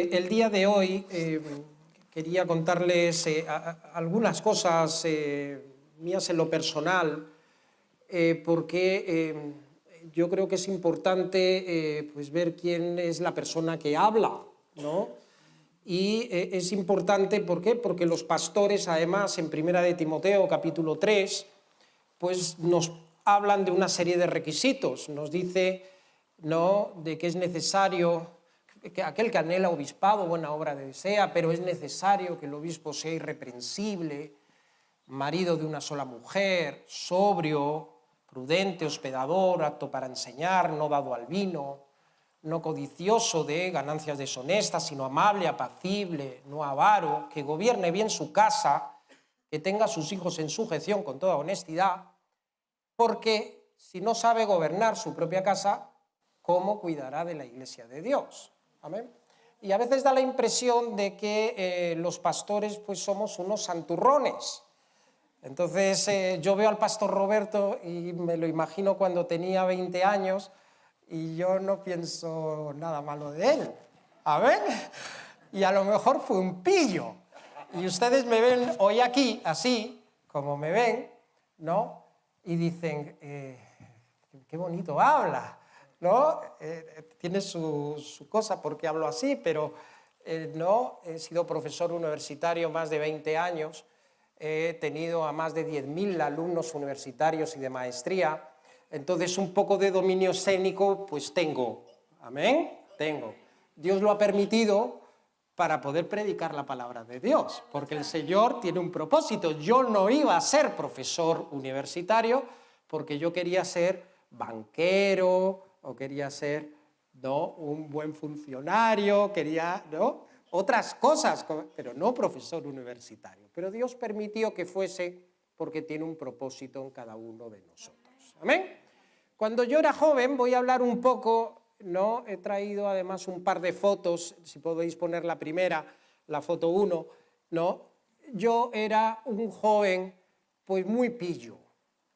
El día de hoy quería contarles algunas cosas mías en lo personal, porque yo creo que es importante pues ver quién es la persona que habla, ¿no? Y es importante, ¿por qué? Porque los pastores, además, en 1 de Timoteo, capítulo 3, pues nos hablan de una serie de requisitos. Nos dice, ¿no?, de que es necesario que aquel que anhela obispado buena obra desea, pero es necesario que el obispo sea irreprensible, marido de una sola mujer, sobrio, prudente, hospedador, apto para enseñar, no dado al vino, no codicioso de ganancias deshonestas, sino amable, apacible, no avaro, que gobierne bien su casa, que tenga a sus hijos en sujeción con toda honestidad, porque si no sabe gobernar su propia casa, ¿cómo cuidará de la iglesia de Dios? ¿Amén? Y a veces da la impresión de que los pastores pues somos unos santurrones. Entonces yo veo al pastor Roberto y me lo imagino cuando tenía 20 años y yo no pienso nada malo de él. ¿Amén? Y a lo mejor fue un pillo. Y ustedes me ven hoy aquí, así, como me ven, ¿no? Y dicen, qué bonito habla, ¿no? Tiene su cosa porque hablo así, pero no, he sido profesor universitario más de 20 años, he tenido a más de 10.000 alumnos universitarios y de maestría, entonces un poco de dominio escénico pues tengo, ¿amén? Tengo. Dios lo ha permitido para poder predicar la palabra de Dios, porque el Señor tiene un propósito. Yo no iba a ser profesor universitario porque yo quería ser banquero o quería ser, ¿no?, un buen funcionario, quería, ¿no?, otras cosas, pero no profesor universitario. Pero Dios permitió que fuese porque tiene un propósito en cada uno de nosotros. ¿Amén? Cuando yo era joven, voy a hablar un poco, ¿no? He traído además un par de fotos, si podéis poner la primera, la foto 1, ¿no? Yo era un joven pues muy pillo,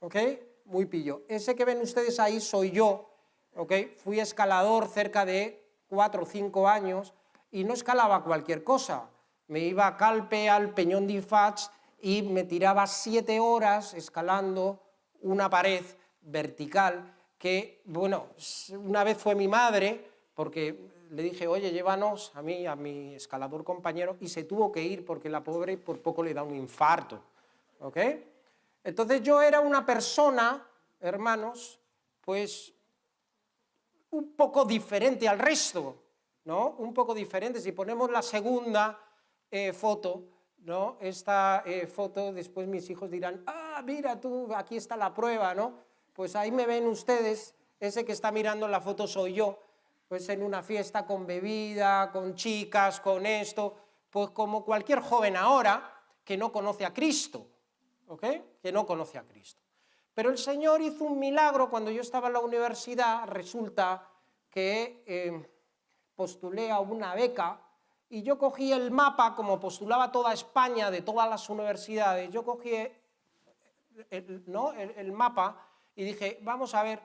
¿ok? Muy pillo. Ese que ven ustedes ahí soy yo, ¿ok? Fui escalador cerca de 4 o 5 años y no escalaba cualquier cosa. Me iba a Calpe, al Peñón de Ifats y me tiraba 7 horas escalando una pared vertical que, bueno, una vez fue mi madre, porque le dije, oye, llévanos a mí, a mi escalador compañero, y se tuvo que ir porque la pobre por poco le da un infarto, ¿ok? Entonces yo era una persona, hermanos, pues un poco diferente al resto, ¿no? Un poco diferente. Si ponemos la segunda foto, ¿no? Esta foto, después mis hijos dirán, ah, mira tú, aquí está la prueba, ¿no? Pues ahí me ven ustedes, ese que está mirando la foto soy yo, pues en una fiesta con bebida, con chicas, con esto, pues como cualquier joven ahora que no conoce a Cristo, ¿ok? Que no conoce a Cristo. Pero el Señor hizo un milagro cuando yo estaba en la universidad. Resulta que postulé a una beca y yo cogí el mapa, como postulaba toda España de todas las universidades, yo cogí el mapa y dije, vamos a ver,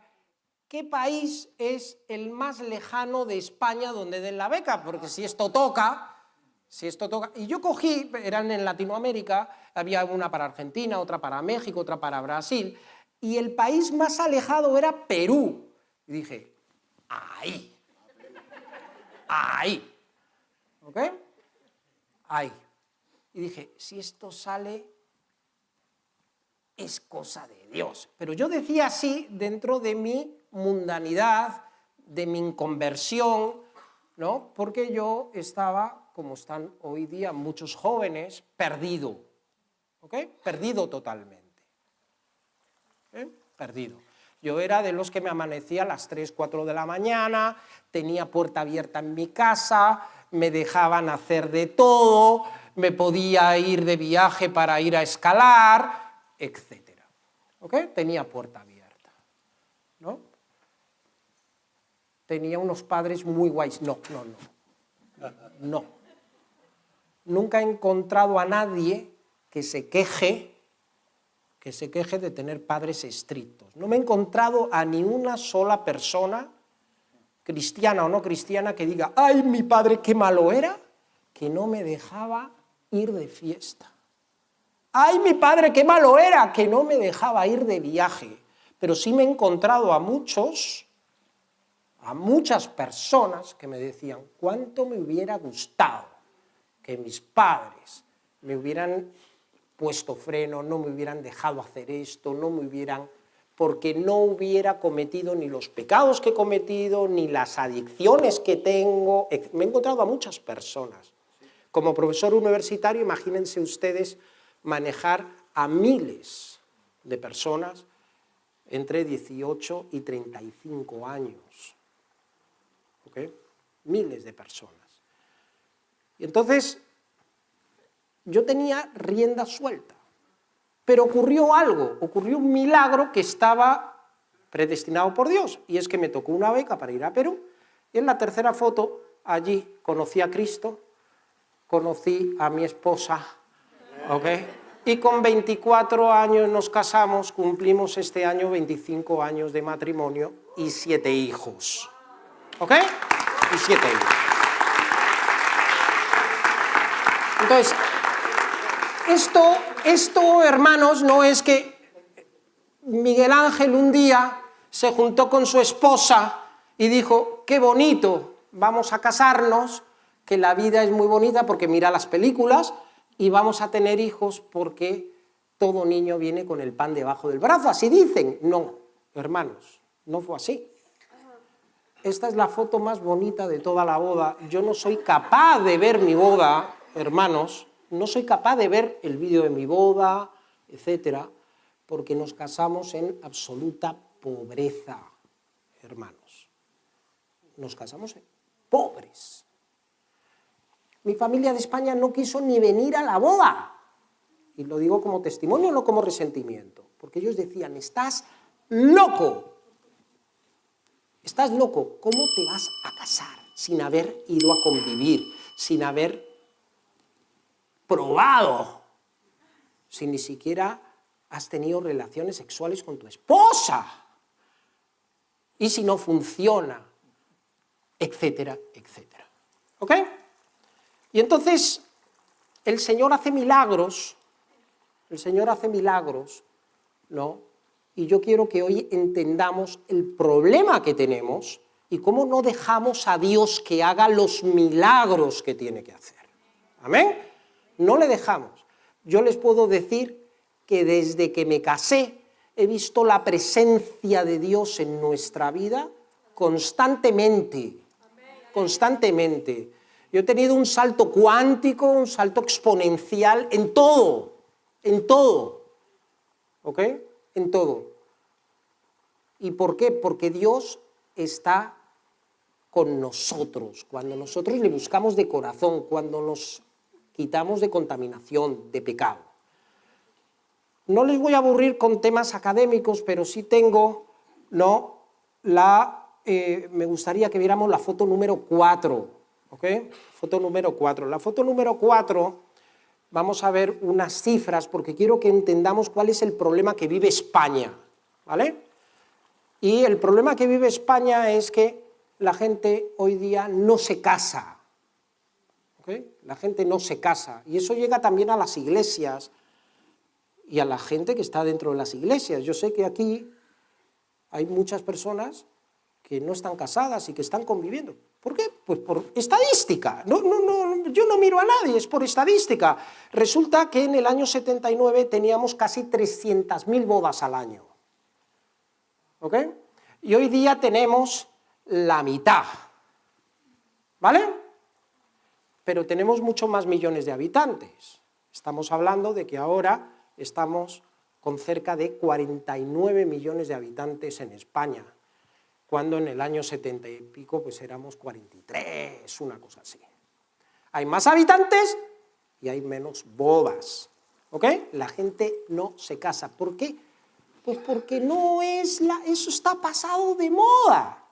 ¿qué país es el más lejano de España donde den la beca? Porque si esto toca, y yo cogí, eran en Latinoamérica, había una para Argentina, otra para México, otra para Brasil, y el país más alejado era Perú. Y dije, ahí, ¿ok? Ahí. Y dije, si esto sale, es cosa de Dios. Pero yo decía así dentro de mi mundanidad, de mi inconversión, ¿no? Porque yo estaba, como están hoy día muchos jóvenes, perdido, ¿ok? Perdido totalmente, perdido. Yo era de los que me amanecía a las 3, 4 de la mañana, tenía puerta abierta en mi casa, me dejaban hacer de todo, me podía ir de viaje para ir a escalar, etcétera. ¿Ok? Tenía puerta abierta, ¿no? Tenía unos padres muy guays. No. Nunca he encontrado a nadie que se queje de tener padres estrictos. No me he encontrado a ni una sola persona cristiana o no cristiana, que diga, ¡ay, mi padre qué malo era, que no me dejaba ir de fiesta! ¡Ay, mi padre qué malo era, que no me dejaba ir de viaje! Pero sí me he encontrado a muchas personas que me decían, cuánto me hubiera gustado que mis padres me hubieran puesto freno, no me hubieran dejado hacer esto, porque no hubiera cometido ni los pecados que he cometido, ni las adicciones que tengo. Me he encontrado a muchas personas. Como profesor universitario, imagínense ustedes manejar a miles de personas entre 18 y 35 años. ¿Ok? Miles de personas. Y entonces, yo tenía rienda suelta, pero ocurrió algo, ocurrió un milagro que estaba predestinado por Dios, y es que me tocó una beca para ir a Perú, y en la tercera foto, allí conocí a Cristo, conocí a mi esposa, ¿ok? Y con 24 años nos casamos, cumplimos este año 25 años de matrimonio y 7 hijos, ¿ok? Y 7 hijos. Entonces, esto, hermanos, no es que Miguel Ángel un día se juntó con su esposa y dijo, qué bonito, vamos a casarnos, que la vida es muy bonita porque mira las películas, y vamos a tener hijos porque todo niño viene con el pan debajo del brazo, así dicen. No, hermanos, no fue así. Esta es la foto más bonita de toda la boda. Yo no soy capaz de ver mi boda, hermanos, no soy capaz de ver el vídeo de mi boda, etcétera, porque nos casamos en absoluta pobreza, hermanos. Nos casamos en pobres. Mi familia de España no quiso ni venir a la boda. Y lo digo como testimonio, no como resentimiento. Porque ellos decían, estás loco. Estás loco. ¿Cómo te vas a casar sin haber ido a convivir, sin haber probado, si ni siquiera has tenido relaciones sexuales con tu esposa? Y si no funciona, etcétera, etcétera. ¿Ok? Y entonces, el Señor hace milagros, ¿no? Y yo quiero que hoy entendamos el problema que tenemos y cómo no dejamos a Dios que haga los milagros que tiene que hacer. ¿Amén? No le dejamos. Yo les puedo decir que desde que me casé he visto la presencia de Dios en nuestra vida constantemente, constantemente. Yo he tenido un salto cuántico, un salto exponencial en todo, ¿ok? En todo. ¿Y por qué? Porque Dios está con nosotros, cuando nosotros le buscamos de corazón, cuando nos quitamos de contaminación, de pecado. No les voy a aburrir con temas académicos, pero sí tengo, ¿no? Me gustaría que viéramos la foto número 4. ¿Ok? Foto número 4. La foto número 4, vamos a ver unas cifras porque quiero que entendamos cuál es el problema que vive España, ¿vale? Y el problema que vive España es que la gente hoy día no se casa, ¿ok? La gente no se casa, y eso llega también a las iglesias y a la gente que está dentro de las iglesias. Yo sé que aquí hay muchas personas que no están casadas y que están conviviendo. ¿Por qué? Pues por estadística. Yo no miro a nadie, es por estadística. Resulta que en el año 79 teníamos casi 300.000 bodas al año. ¿Ok? Y hoy día tenemos la mitad. ¿Vale? Pero tenemos muchos más millones de habitantes. Estamos hablando de que ahora estamos con cerca de 49 millones de habitantes en España, cuando en el año 70 y pico pues éramos 43, una cosa así. Hay más habitantes y hay menos bodas, ¿ok? La gente no se casa. ¿Por qué? Pues porque eso está pasado de moda.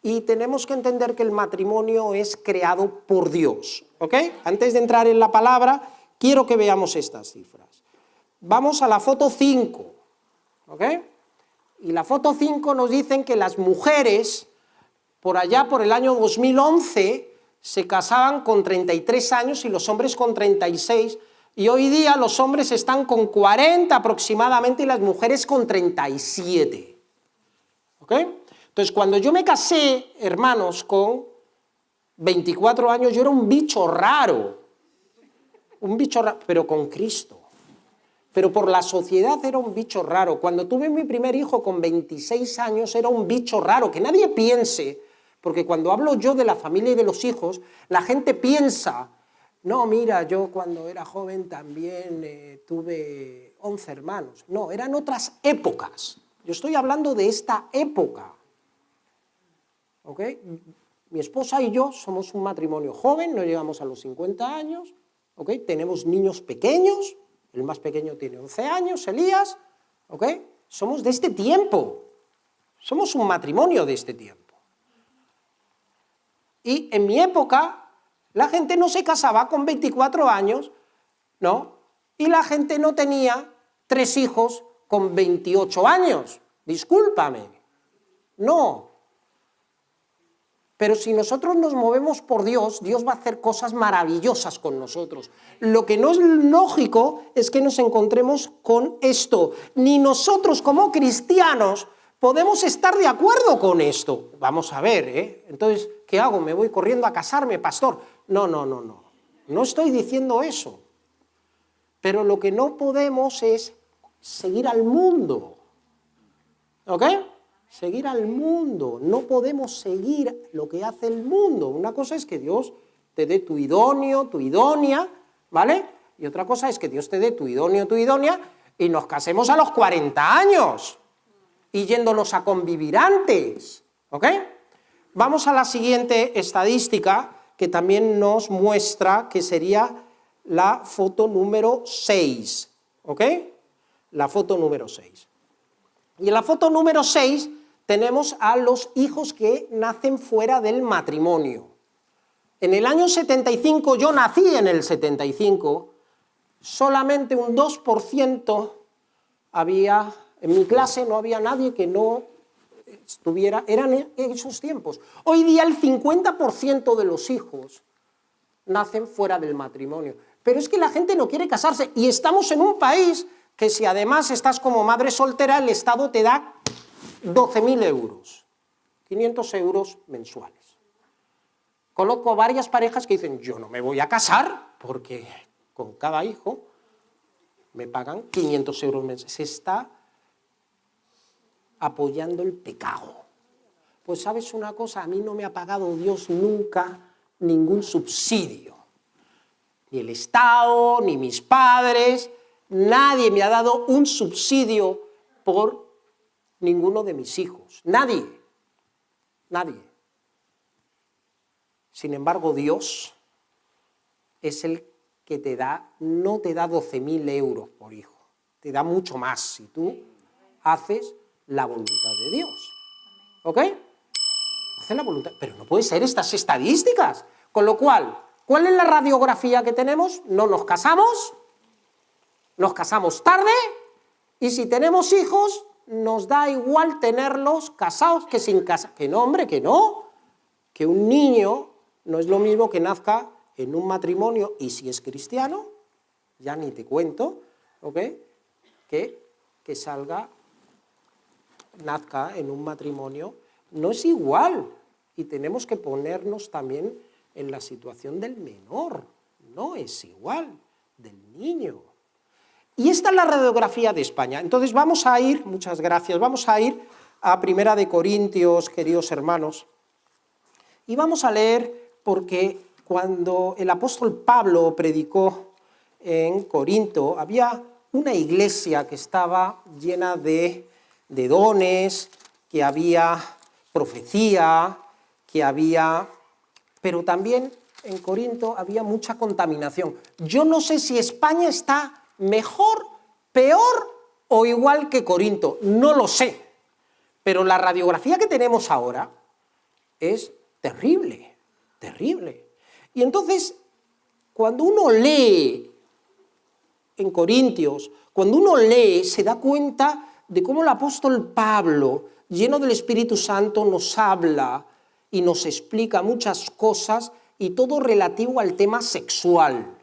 Y tenemos que entender que el matrimonio es creado por Dios, ¿ok? Antes de entrar en la palabra, quiero que veamos estas cifras. Vamos a la foto 5, ¿ok? Y la foto 5 nos dicen que las mujeres, por allá por el año 2011 se casaban con 33 años y los hombres con 36, y hoy día los hombres están con 40 aproximadamente y las mujeres con 37. ¿Ok? Entonces, cuando yo me casé, hermanos, con 24 años, yo era un bicho raro, pero con Cristo. Pero por la sociedad era un bicho raro. Cuando tuve mi primer hijo con 26 años era un bicho raro, que nadie piense, porque cuando hablo yo de la familia y de los hijos, la gente piensa, no, mira, yo cuando era joven también tuve 11 hermanos. No, eran otras épocas. Yo estoy hablando de esta época. ¿Ok? Mi esposa y yo somos un matrimonio joven, no llegamos a los 50 años, ¿ok? Tenemos niños pequeños, el más pequeño tiene 11 años, Elías, ¿ok? Somos de este tiempo, somos un matrimonio de este tiempo. Y en mi época, la gente no se casaba con 24 años, ¿no? Y la gente no tenía 3 hijos con 28 años, discúlpame, no. Pero si nosotros nos movemos por Dios, Dios va a hacer cosas maravillosas con nosotros. Lo que no es lógico es que nos encontremos con esto. Ni nosotros como cristianos podemos estar de acuerdo con esto. Vamos a ver, ¿eh? Entonces, ¿qué hago? ¿Me voy corriendo a casarme, pastor? No. No estoy diciendo eso. Pero lo que no podemos es seguir al mundo. ¿Ok? Seguir al mundo, no podemos seguir lo que hace el mundo. Una cosa es que Dios te dé tu idóneo, tu idónea, ¿vale? Y otra cosa es que Dios te dé tu idóneo, tu idónea, y nos casemos a los 40 años, y yéndonos a convivir antes, ¿ok? Vamos a la siguiente estadística, que también nos muestra que sería la foto número 6, ¿ok? La foto número 6. Y en la foto número 6 tenemos a los hijos que nacen fuera del matrimonio. En el año 75, yo nací en el 75, solamente un 2% había, en mi clase no había nadie que no estuviera, eran esos tiempos. Hoy día el 50% de los hijos nacen fuera del matrimonio. Pero es que la gente no quiere casarse y estamos en un país que si además estás como madre soltera, el Estado te da 12.000 euros, 500 euros mensuales. Conozco varias parejas que dicen, yo no me voy a casar porque con cada hijo me pagan 500 euros mensuales. Se está apoyando el pecado. Pues sabes una cosa, a mí no me ha pagado Dios nunca ningún subsidio. Ni el Estado, ni mis padres, nadie me ha dado un subsidio por ninguno de mis hijos. Nadie. Sin embargo, Dios es el que te da, no te da 12.000 euros por hijo, te da mucho más si tú haces la voluntad de Dios. ¿Ok? Haces la voluntad, pero no puede ser estas estadísticas. Con lo cual, ¿cuál es la radiografía que tenemos? No nos casamos tarde, y si tenemos hijos, nos da igual tenerlos casados que sin casar. Que no, hombre, que no. Que un niño no es lo mismo que nazca en un matrimonio, y si es cristiano, ya ni te cuento, ¿ok? Que nazca en un matrimonio, no es igual. Y tenemos que ponernos también en la situación del menor. No es igual, del niño. Y esta es la radiografía de España. Entonces vamos a ir, muchas gracias, vamos a ir a Primera de Corintios, queridos hermanos, y vamos a leer, porque cuando el apóstol Pablo predicó en Corinto, había una iglesia que estaba llena de dones, que había profecía, pero también en Corinto había mucha contaminación. Yo no sé si España está mejor, peor o igual que Corinto, no lo sé, pero la radiografía que tenemos ahora es terrible. Y entonces, cuando uno lee en Corintios, cuando uno lee, se da cuenta de cómo el apóstol Pablo, lleno del Espíritu Santo, nos habla y nos explica muchas cosas y todo relativo al tema sexual.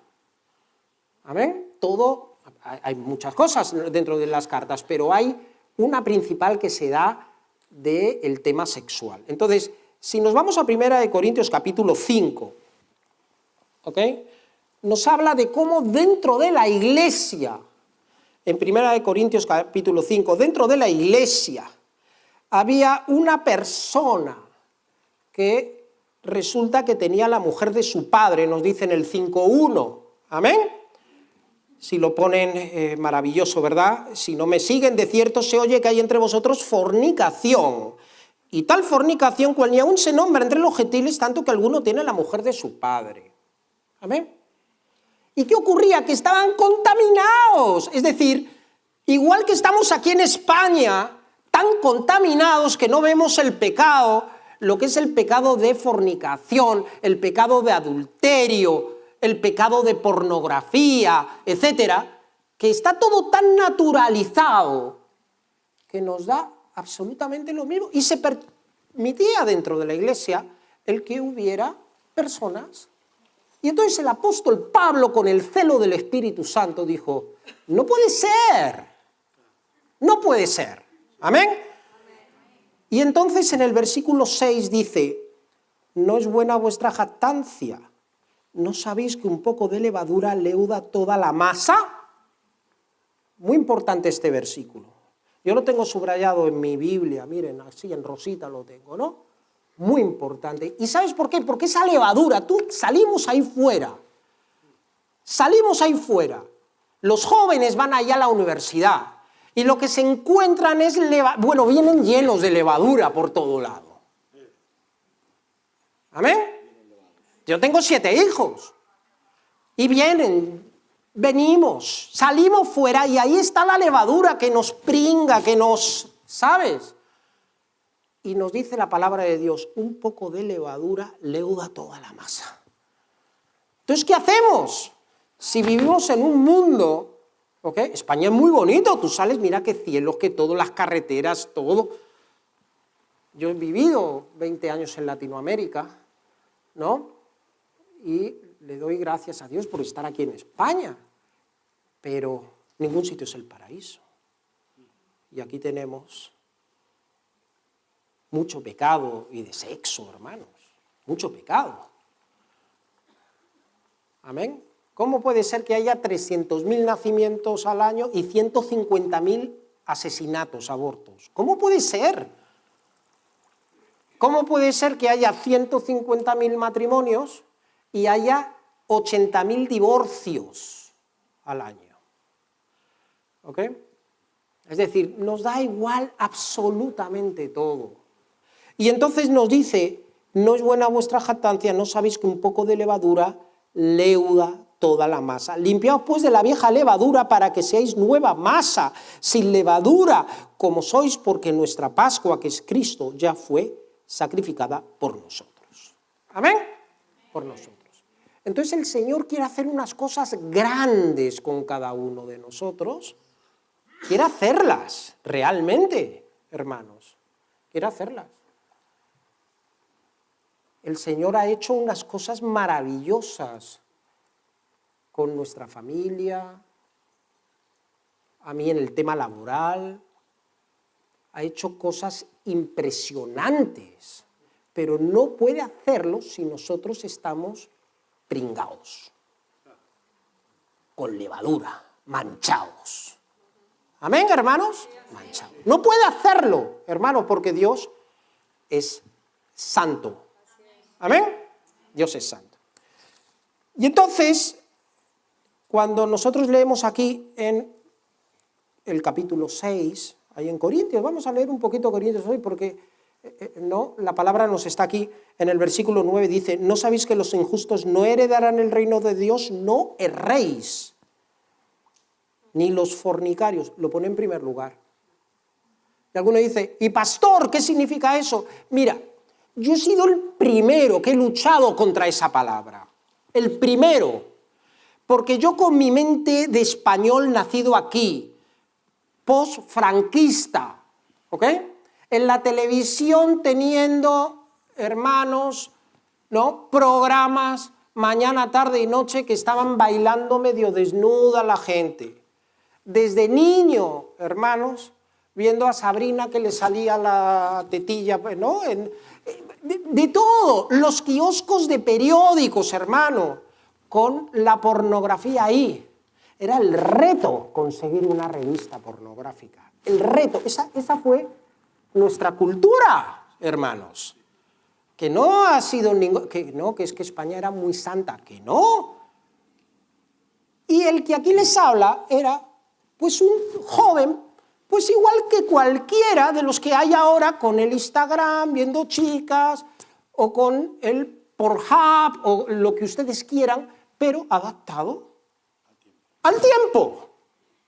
¿Amén? Todo, hay muchas cosas dentro de las cartas, pero hay una principal que se da del tema sexual. Entonces, si nos vamos a 1 Corintios capítulo 5, ¿ok?, nos habla de cómo dentro de la iglesia, en 1 Corintios capítulo 5, dentro de la iglesia, había una persona que resulta que tenía la mujer de su padre, nos dice en el 5.1, ¿amén? Si lo ponen, maravilloso, ¿verdad? Si no me siguen, de cierto se oye que hay entre vosotros fornicación, y tal fornicación cual ni aún se nombra entre los gentiles, tanto que alguno tiene la mujer de su padre. ¿Amén? ¿Y qué ocurría? Que estaban contaminados, es decir, igual que estamos aquí en España, tan contaminados que no vemos el pecado, lo que es el pecado de fornicación, el pecado de adulterio, el pecado de pornografía, etcétera, que está todo tan naturalizado que nos da absolutamente lo mismo. Y se permitía dentro de la iglesia el que hubiera personas. Y entonces el apóstol Pablo, con el celo del Espíritu Santo, dijo, no puede ser, no puede ser. ¿Amén? Y entonces en el versículo 6 dice, no es buena vuestra jactancia, ¿no sabéis que un poco de levadura leuda toda la masa? Muy importante este versículo. Yo lo tengo subrayado en mi Biblia, miren, así en rosita lo tengo, ¿no? Muy importante. ¿Y sabes por qué? Porque esa levadura, salimos ahí fuera, los jóvenes van allá a la universidad y lo que se encuentran es, vienen llenos de levadura por todo lado. ¿Amén? Yo tengo 7 hijos y venimos, salimos fuera y ahí está la levadura que nos pringa, ¿sabes? Y nos dice la palabra de Dios, un poco de levadura leuda toda la masa. Entonces, ¿qué hacemos? Si vivimos en un mundo, ¿ok? España es muy bonito, tú sales, mira qué cielos, que todo, las carreteras, todo. Yo he vivido 20 años en Latinoamérica, ¿no? Y le doy gracias a Dios por estar aquí en España, pero ningún sitio es el paraíso. Y aquí tenemos mucho pecado y de sexo, hermanos, mucho pecado. ¿Amén? ¿Cómo puede ser que haya 300.000 nacimientos al año y 150.000 asesinatos, abortos? ¿Cómo puede ser? ¿Cómo puede ser que haya 150.000 matrimonios y haya 80.000 divorcios al año? ¿Ok? Es decir, nos da igual absolutamente todo. Y entonces nos dice, no es buena vuestra jactancia, no sabéis que un poco de levadura leuda toda la masa. Limpiaos pues de la vieja levadura para que seáis nueva masa, sin levadura, como sois, porque nuestra Pascua, que es Cristo, ya fue sacrificada por nosotros. ¿Amén? Por nosotros. Entonces el Señor quiere hacer unas cosas grandes con cada uno de nosotros. Quiere hacerlas, realmente, hermanos. Quiere hacerlas. El Señor ha hecho unas cosas maravillosas con nuestra familia, a mí en el tema laboral, ha hecho cosas impresionantes, pero no puede hacerlo si nosotros estamos pringados, con levadura, manchados. ¿Amén, hermanos? Manchados. No puede hacerlo, hermanos, porque Dios es santo. ¿Amén? Dios es santo. Y entonces, cuando nosotros leemos aquí en el capítulo 6, ahí en Corintios, vamos a leer un poquito Corintios hoy porque no, la palabra nos está aquí en el versículo 9, dice, ¿no sabéis que los injustos no heredarán el reino de Dios? No erréis, ni los fornicarios, lo pone en primer lugar. Y alguno dice, ¿y pastor, qué significa eso? Mira, yo he sido el primero que he luchado contra esa palabra, el primero, porque yo con mi mente de español nacido aquí, post-franquista, ¿ok? En la televisión teniendo hermanos, ¿no? Programas mañana, tarde y noche que estaban bailando medio desnuda la gente. Desde niño, hermanos, viendo a Sabrina que le salía la tetilla, ¿no? De todo, los kioscos de periódicos, hermano, con la pornografía ahí. Era el reto conseguir una revista pornográfica. El reto, esa fue nuestra cultura, hermanos. Que no ha sido ningún... que es que España era muy santa, que no. Y el que aquí les habla era, pues, un joven, pues igual que cualquiera de los que hay ahora con el Instagram, viendo chicas, o con el Pornhub, o lo que ustedes quieran, pero adaptado al tiempo,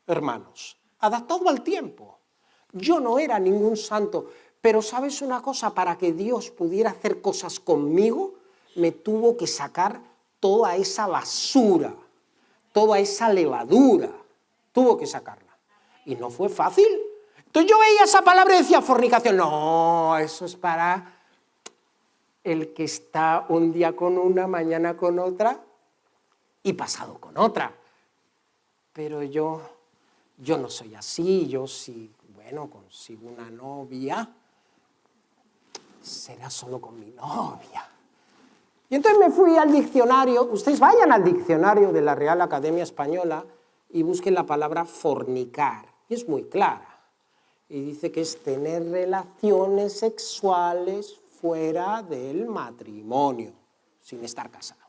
hermanos, adaptado al tiempo. Yo no era ningún santo, pero ¿sabes una cosa? Para que Dios pudiera hacer cosas conmigo, me tuvo que sacar toda esa basura, toda esa levadura, tuvo que sacarla. Y no fue fácil. Entonces yo veía esa palabra y decía fornicación. No, eso es para el que está un día con una, mañana con otra y pasado con otra. Pero yo no soy así, yo sí, bueno, consigo una novia, será solo con mi novia. Y entonces me fui al diccionario, ustedes vayan al diccionario de la Real Academia Española y busquen la palabra fornicar, y es muy clara. Y dice que es tener relaciones sexuales fuera del matrimonio, sin estar casados.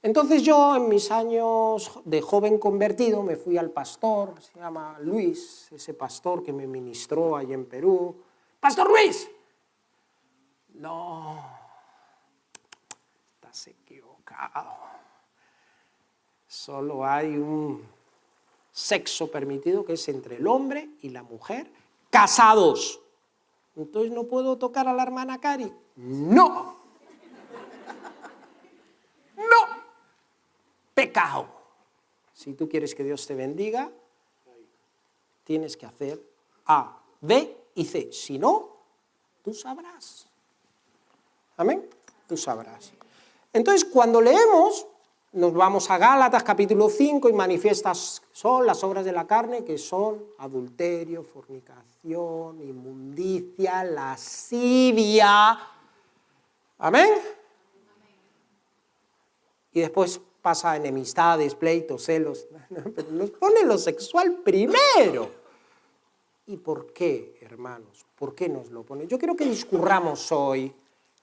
Entonces yo, en mis años de joven convertido, me fui al pastor, se llama Luis, ese pastor que me ministró allí en Perú. ¡Pastor Luis! No, estás equivocado. Solo hay un sexo permitido que es entre el hombre y la mujer casados. Entonces, ¿no puedo tocar a la hermana Cari? ¡No! ¡No! Pecado. Si tú quieres que Dios te bendiga, tienes que hacer A, B y C. Si no, tú sabrás. ¿Amén? Tú sabrás. Entonces, cuando leemos, nos vamos a Gálatas capítulo 5 y manifiestas son las obras de la carne, que son adulterio, fornicación, inmundicia, lascivia. ¿Amén? Y después pasa enemistades, pleitos, celos. Pero nos pone lo sexual primero. ¿Y por qué, hermanos? ¿Por qué nos lo pone? Yo quiero que discurramos hoy,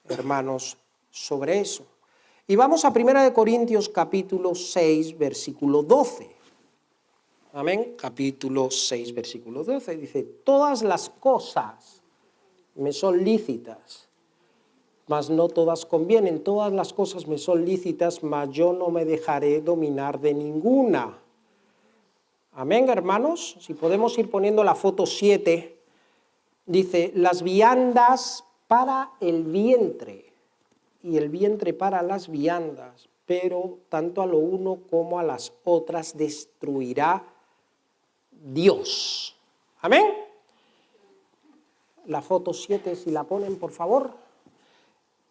hermanos, sobre eso. Y vamos a 1 Corintios capítulo 6, versículo 12. Amén. Capítulo 6, versículo 12. Dice, todas las cosas me son lícitas, mas no todas convienen. Todas las cosas me son lícitas, mas yo no me dejaré dominar de ninguna. Amén, hermanos. Si podemos ir poniendo la foto 7. Dice, las viandas para el vientre y el vientre para las viandas, pero tanto a lo uno como a las otras destruirá Dios. Amén. La foto 7, si la ponen, por favor.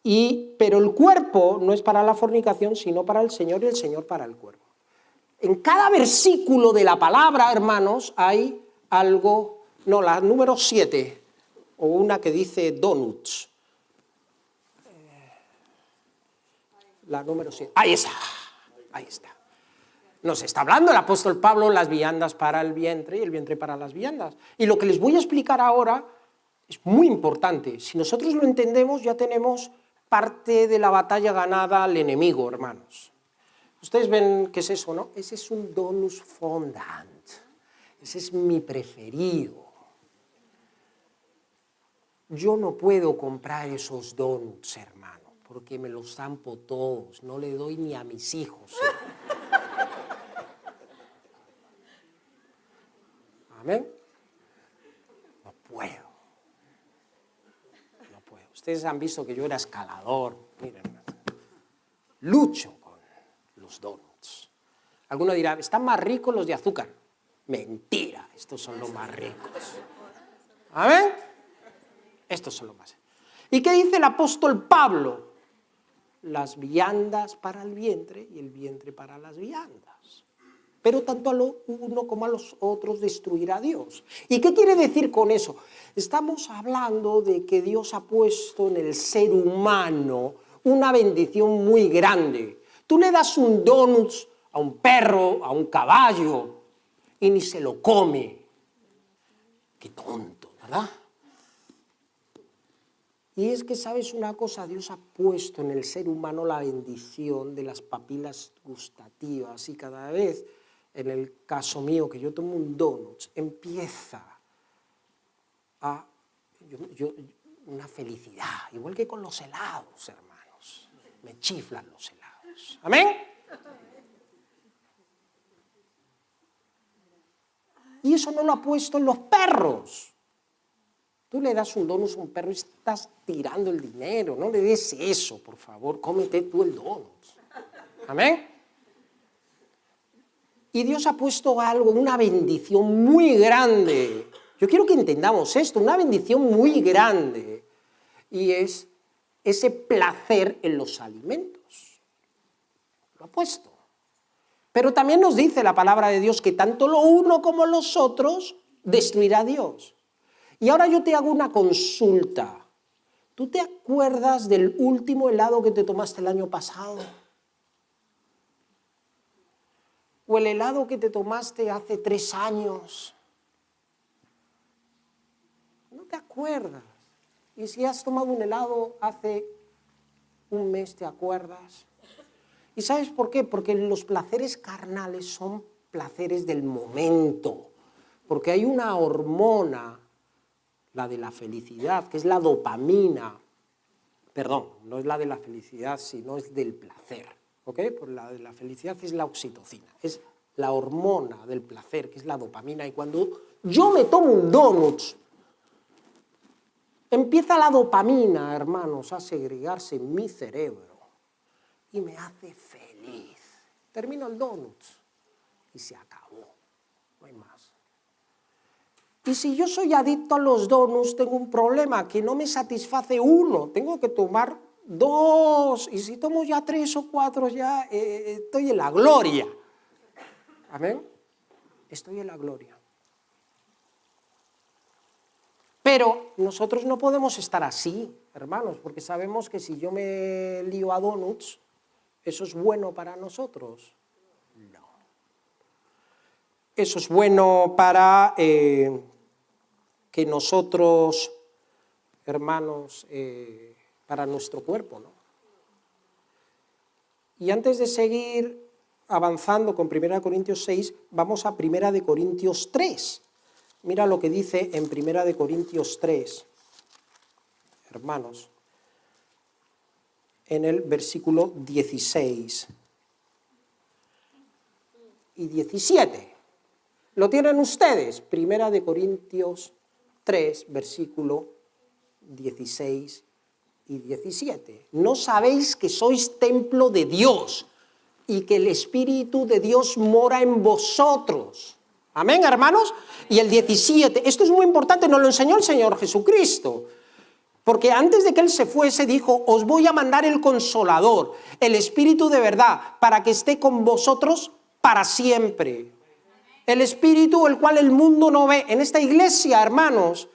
Pero el cuerpo no es para la fornicación, sino para el Señor, y el Señor para el cuerpo. En cada versículo de la palabra, hermanos, hay algo, no, la número 7, o una que dice donuts. La número 7. Ahí está, ahí está. Nos está hablando el apóstol Pablo, las viandas para el vientre y el vientre para las viandas. Y lo que les voy a explicar ahora es muy importante. Si nosotros lo entendemos, ya tenemos parte de la batalla ganada al enemigo, hermanos. Ustedes ven qué es eso, ¿no? Ese es un donus fondant. Ese es mi preferido. Yo no puedo comprar esos donuts, hermano, porque me los zampo todos. No le doy ni a mis hijos. ¿Amén? No puedo. No puedo. Ustedes han visto que yo era escalador. Miren, lucho con los donuts. Alguno dirá, están más ricos los de azúcar. Mentira, estos son los más ricos. ¿Amén? Estos son los más. ¿Y qué dice el apóstol Pablo? Las viandas para el vientre y el vientre para las viandas. Pero tanto a lo uno como a los otros destruirá Dios. ¿Y qué quiere decir con eso? Estamos hablando de que Dios ha puesto en el ser humano una bendición muy grande. Tú le das un donut a un perro, a un caballo, y ni se lo come. Qué tonto, ¿verdad? Y es que, ¿sabes una cosa? Dios ha puesto en el ser humano la bendición de las papilas gustativas y cada vez, en el caso mío, que yo tomo un donut, empieza a una felicidad, igual que con los helados, hermanos. Me chiflan los helados. ¿Amén? Y eso no lo ha puesto en los perros. Tú le das un donut a un perro y estás tirando el dinero. No le des eso, por favor. Cómete tú el donut. ¿Amén? Y Dios ha puesto algo, una bendición muy grande. Yo quiero que entendamos esto, una bendición muy grande. Y es ese placer en los alimentos. Lo ha puesto. Pero también nos dice la palabra de Dios que tanto lo uno como los otros destruirá a Dios. Y ahora yo te hago una consulta. ¿Tú te acuerdas del último helado que te tomaste el año pasado? ¿O el helado que te tomaste hace 3 años? No te acuerdas. Y si has tomado un helado hace un mes, ¿te acuerdas? ¿Y sabes por qué? Porque los placeres carnales son placeres del momento. Porque hay una hormona, la de la felicidad, que es la dopamina. Perdón, no es la de la felicidad, sino es del placer. ¿Ok? Pues la de la felicidad es la oxitocina. Es la hormona del placer, que es la dopamina. Y cuando yo me tomo un donut, empieza la dopamina, hermanos, a segregarse en mi cerebro. Y me hace feliz. Termino el donut y se acabó. No hay más. Y si yo soy adicto a los donuts, tengo un problema, que no me satisface uno. Tengo que tomar 2. Y si tomo ya 3 o 4, ya estoy en la gloria. ¿Amén? Estoy en la gloria. Pero nosotros no podemos estar así, hermanos, porque sabemos que si yo me lío a donuts, ¿eso es bueno para nosotros? No. Eso es bueno para que nosotros, hermanos, para nuestro cuerpo, ¿no? Y antes de seguir avanzando con 1 Corintios 6, vamos a 1 Corintios 3. Mira lo que dice en 1 Corintios 3, hermanos, en el versículo 16 y 17. ¿Lo tienen ustedes? 1 Corintios 3, versículo 16 y 17. ¿No sabéis que sois templo de Dios y que el Espíritu de Dios mora en vosotros? Amén, hermanos. Y el 17, esto es muy importante, nos lo enseñó el Señor Jesucristo. Porque antes de que Él se fuese dijo, os voy a mandar el Consolador, el Espíritu de verdad, para que esté con vosotros para siempre. El Espíritu el cual el mundo no ve. En esta iglesia, hermanos,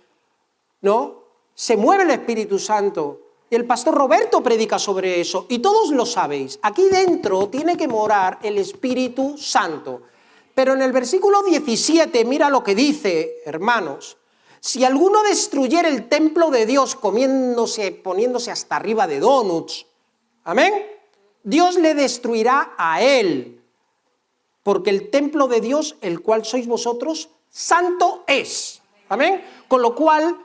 ¿no? Se mueve el Espíritu Santo. Y el pastor Roberto predica sobre eso. Y todos lo sabéis. Aquí dentro tiene que morar el Espíritu Santo. Pero en el versículo 17, mira lo que dice, hermanos. Si alguno destruyera el templo de Dios poniéndose hasta arriba de donuts, amén, Dios le destruirá a él, porque el templo de Dios, el cual sois vosotros, santo es, amén. Con lo cual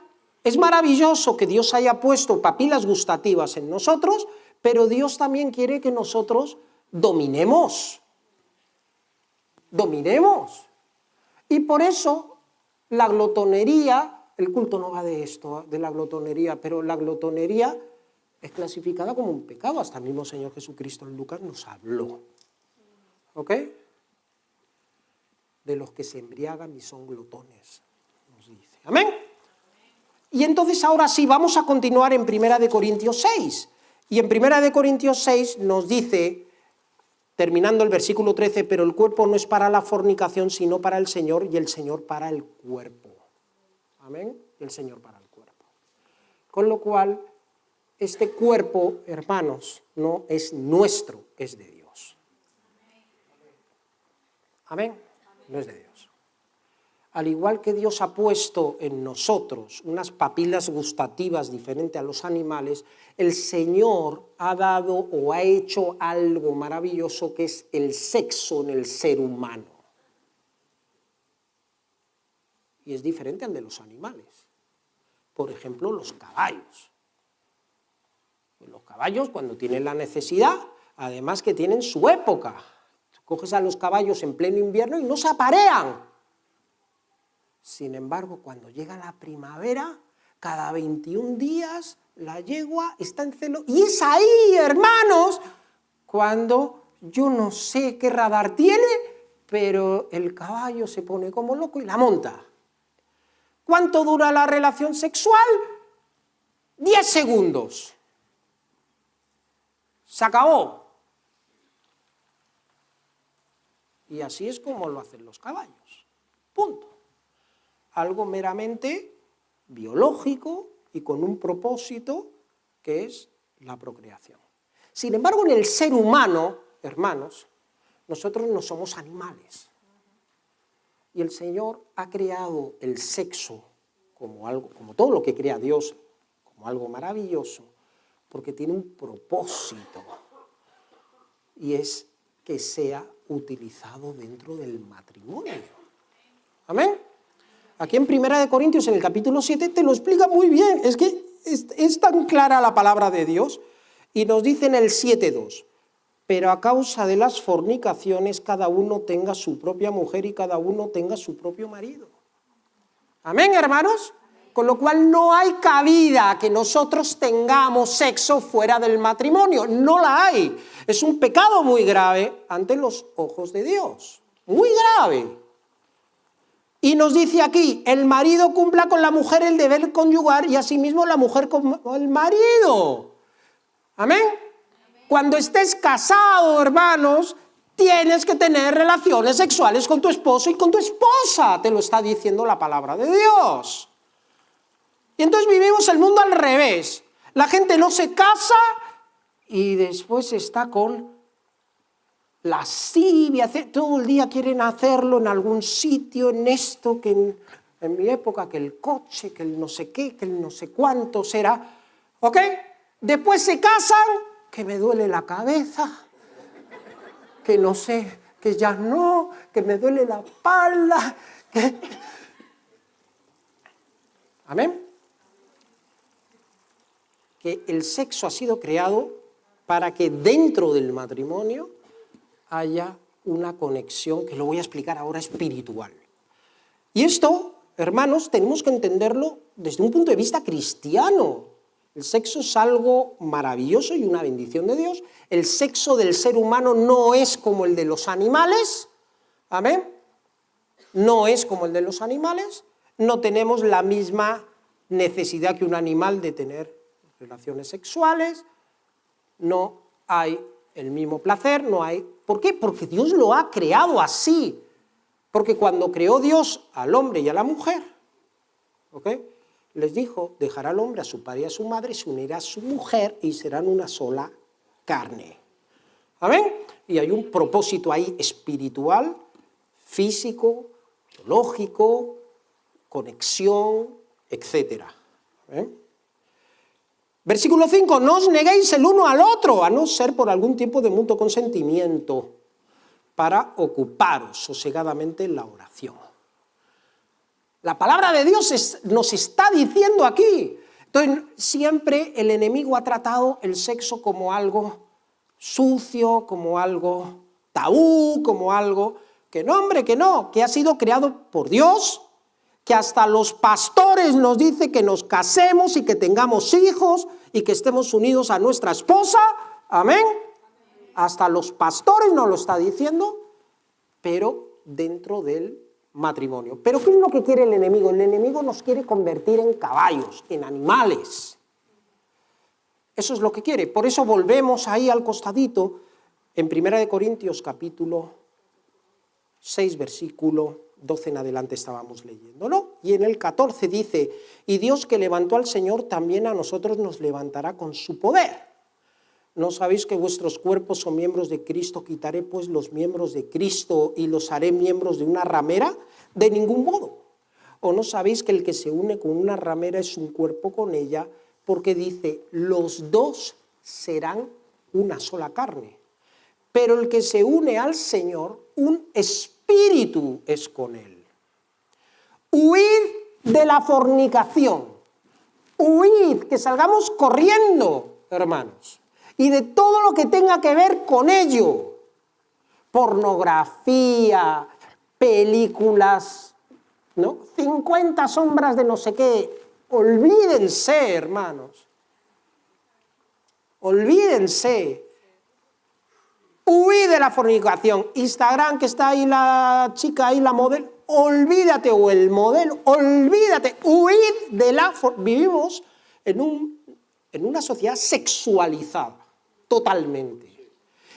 es maravilloso que Dios haya puesto papilas gustativas en nosotros, pero Dios también quiere que nosotros dominemos. Y por eso la glotonería, el culto no va de esto, de la glotonería, pero la glotonería es clasificada como un pecado. Hasta el mismo Señor Jesucristo en Lucas nos habló. ¿Ok? De los que se embriagan y son glotones, nos dice. ¿Amén? Y entonces ahora sí, vamos a continuar en 1 Corintios 6. Y en 1 Corintios 6 nos dice, terminando el versículo 13, pero el cuerpo no es para la fornicación, sino para el Señor, y el Señor para el cuerpo. Amén. El Señor para el cuerpo. Con lo cual, este cuerpo, hermanos, no es nuestro, es de Dios. Amén. No es de Dios. Al igual que Dios ha puesto en nosotros unas papilas gustativas diferentes a los animales, el Señor ha dado o ha hecho algo maravilloso que es el sexo en el ser humano. Y es diferente al de los animales. Por ejemplo, los caballos. Los caballos, cuando tienen la necesidad, además que tienen su época. Coges a los caballos en pleno invierno y no se aparean. Sin embargo, cuando llega la primavera, cada 21 días la yegua está en celo. Y es ahí, hermanos, cuando yo no sé qué radar tiene, pero el caballo se pone como loco y la monta. ¿Cuánto dura la relación sexual? 10 segundos. Se acabó. Y así es como lo hacen los caballos. Punto. Algo meramente biológico y con un propósito que es la procreación. Sin embargo, en el ser humano, hermanos, nosotros no somos animales. Y el Señor ha creado el sexo como algo, como todo lo que crea Dios, como algo maravilloso, porque tiene un propósito, y es que sea utilizado dentro del matrimonio. ¿Amén? Aquí en 1 Corintios, en el capítulo 7, te lo explica muy bien. Es que es tan clara la palabra de Dios, y nos dice en el 7:2, pero a causa de las fornicaciones cada uno tenga su propia mujer y cada uno tenga su propio marido. Amén, hermanos. Con lo cual no hay cabida que nosotros tengamos sexo fuera del matrimonio. No la hay. Es un pecado muy grave ante los ojos de Dios. Muy grave. Y nos dice aquí, el marido cumpla con la mujer el deber conyugal y asimismo la mujer con el marido. Amén. Cuando estés casado, hermanos, tienes que tener relaciones sexuales con tu esposo y con tu esposa. Te lo está diciendo la palabra de Dios. Y entonces vivimos el mundo al revés. La gente no se casa y después está con lascivia. Todo el día quieren hacerlo en algún sitio, en esto, que en mi época, que el coche, que el no sé qué, que el no sé cuánto será. ¿Ok? Después se casan, que me duele la cabeza, que no sé, que ya no, que me duele la espalda. Amén. Que el sexo ha sido creado para que dentro del matrimonio haya una conexión, que lo voy a explicar ahora, espiritual. Y esto, hermanos, tenemos que entenderlo desde un punto de vista cristiano. El sexo es algo maravilloso y una bendición de Dios. El sexo del ser humano no es como el de los animales. Amén. No es como el de los animales. No tenemos la misma necesidad que un animal de tener relaciones sexuales. No hay el mismo placer, no hay... ¿Por qué? Porque Dios lo ha creado así. Porque cuando creó Dios al hombre y a la mujer, ¿ok?, les dijo, dejará al hombre a su padre y a su madre, se unirá a su mujer y serán una sola carne. ¿Amén? Y hay un propósito ahí espiritual, físico, biológico, conexión, etc. ¿Amén? Versículo 5, no os neguéis el uno al otro, a no ser por algún tiempo de mutuo consentimiento, para ocuparos sosegadamente en la oración. La palabra de Dios nos está diciendo aquí. Entonces, siempre el enemigo ha tratado el sexo como algo sucio, como algo tabú, como algo que no, hombre, que no, que ha sido creado por Dios, que hasta los pastores nos dice que nos casemos y que tengamos hijos y que estemos unidos a nuestra esposa. Amén. Hasta los pastores nos lo está diciendo, pero dentro del matrimonio. Pero ¿qué es lo que quiere el enemigo? El enemigo nos quiere convertir en caballos, en animales. Eso es lo que quiere. Por eso volvemos ahí al costadito, en 1 Corintios capítulo 6, versículo 12 en adelante estábamos leyendo, ¿no? Y en el 14 dice, y Dios que levantó al Señor también a nosotros nos levantará con su poder. ¿No sabéis que vuestros cuerpos son miembros de Cristo? Quitaré pues los miembros de Cristo y los haré miembros de una ramera. De ningún modo. ¿O no sabéis que el que se une con una ramera es un cuerpo con ella? Porque dice, los dos serán una sola carne. Pero el que se une al Señor, un espíritu es con él. Huid de la fornicación. Huid, que salgamos corriendo, hermanos. Y de todo lo que tenga que ver con ello. Pornografía, películas, ¿no? 50 sombras de no sé qué. Olvídense, hermanos. Olvídense. Huid de la fornicación. Instagram, que está ahí la chica, ahí la modelo, olvídate, o el modelo, olvídate. Huid de la fornicación. Vivimos en una sociedad sexualizada, totalmente.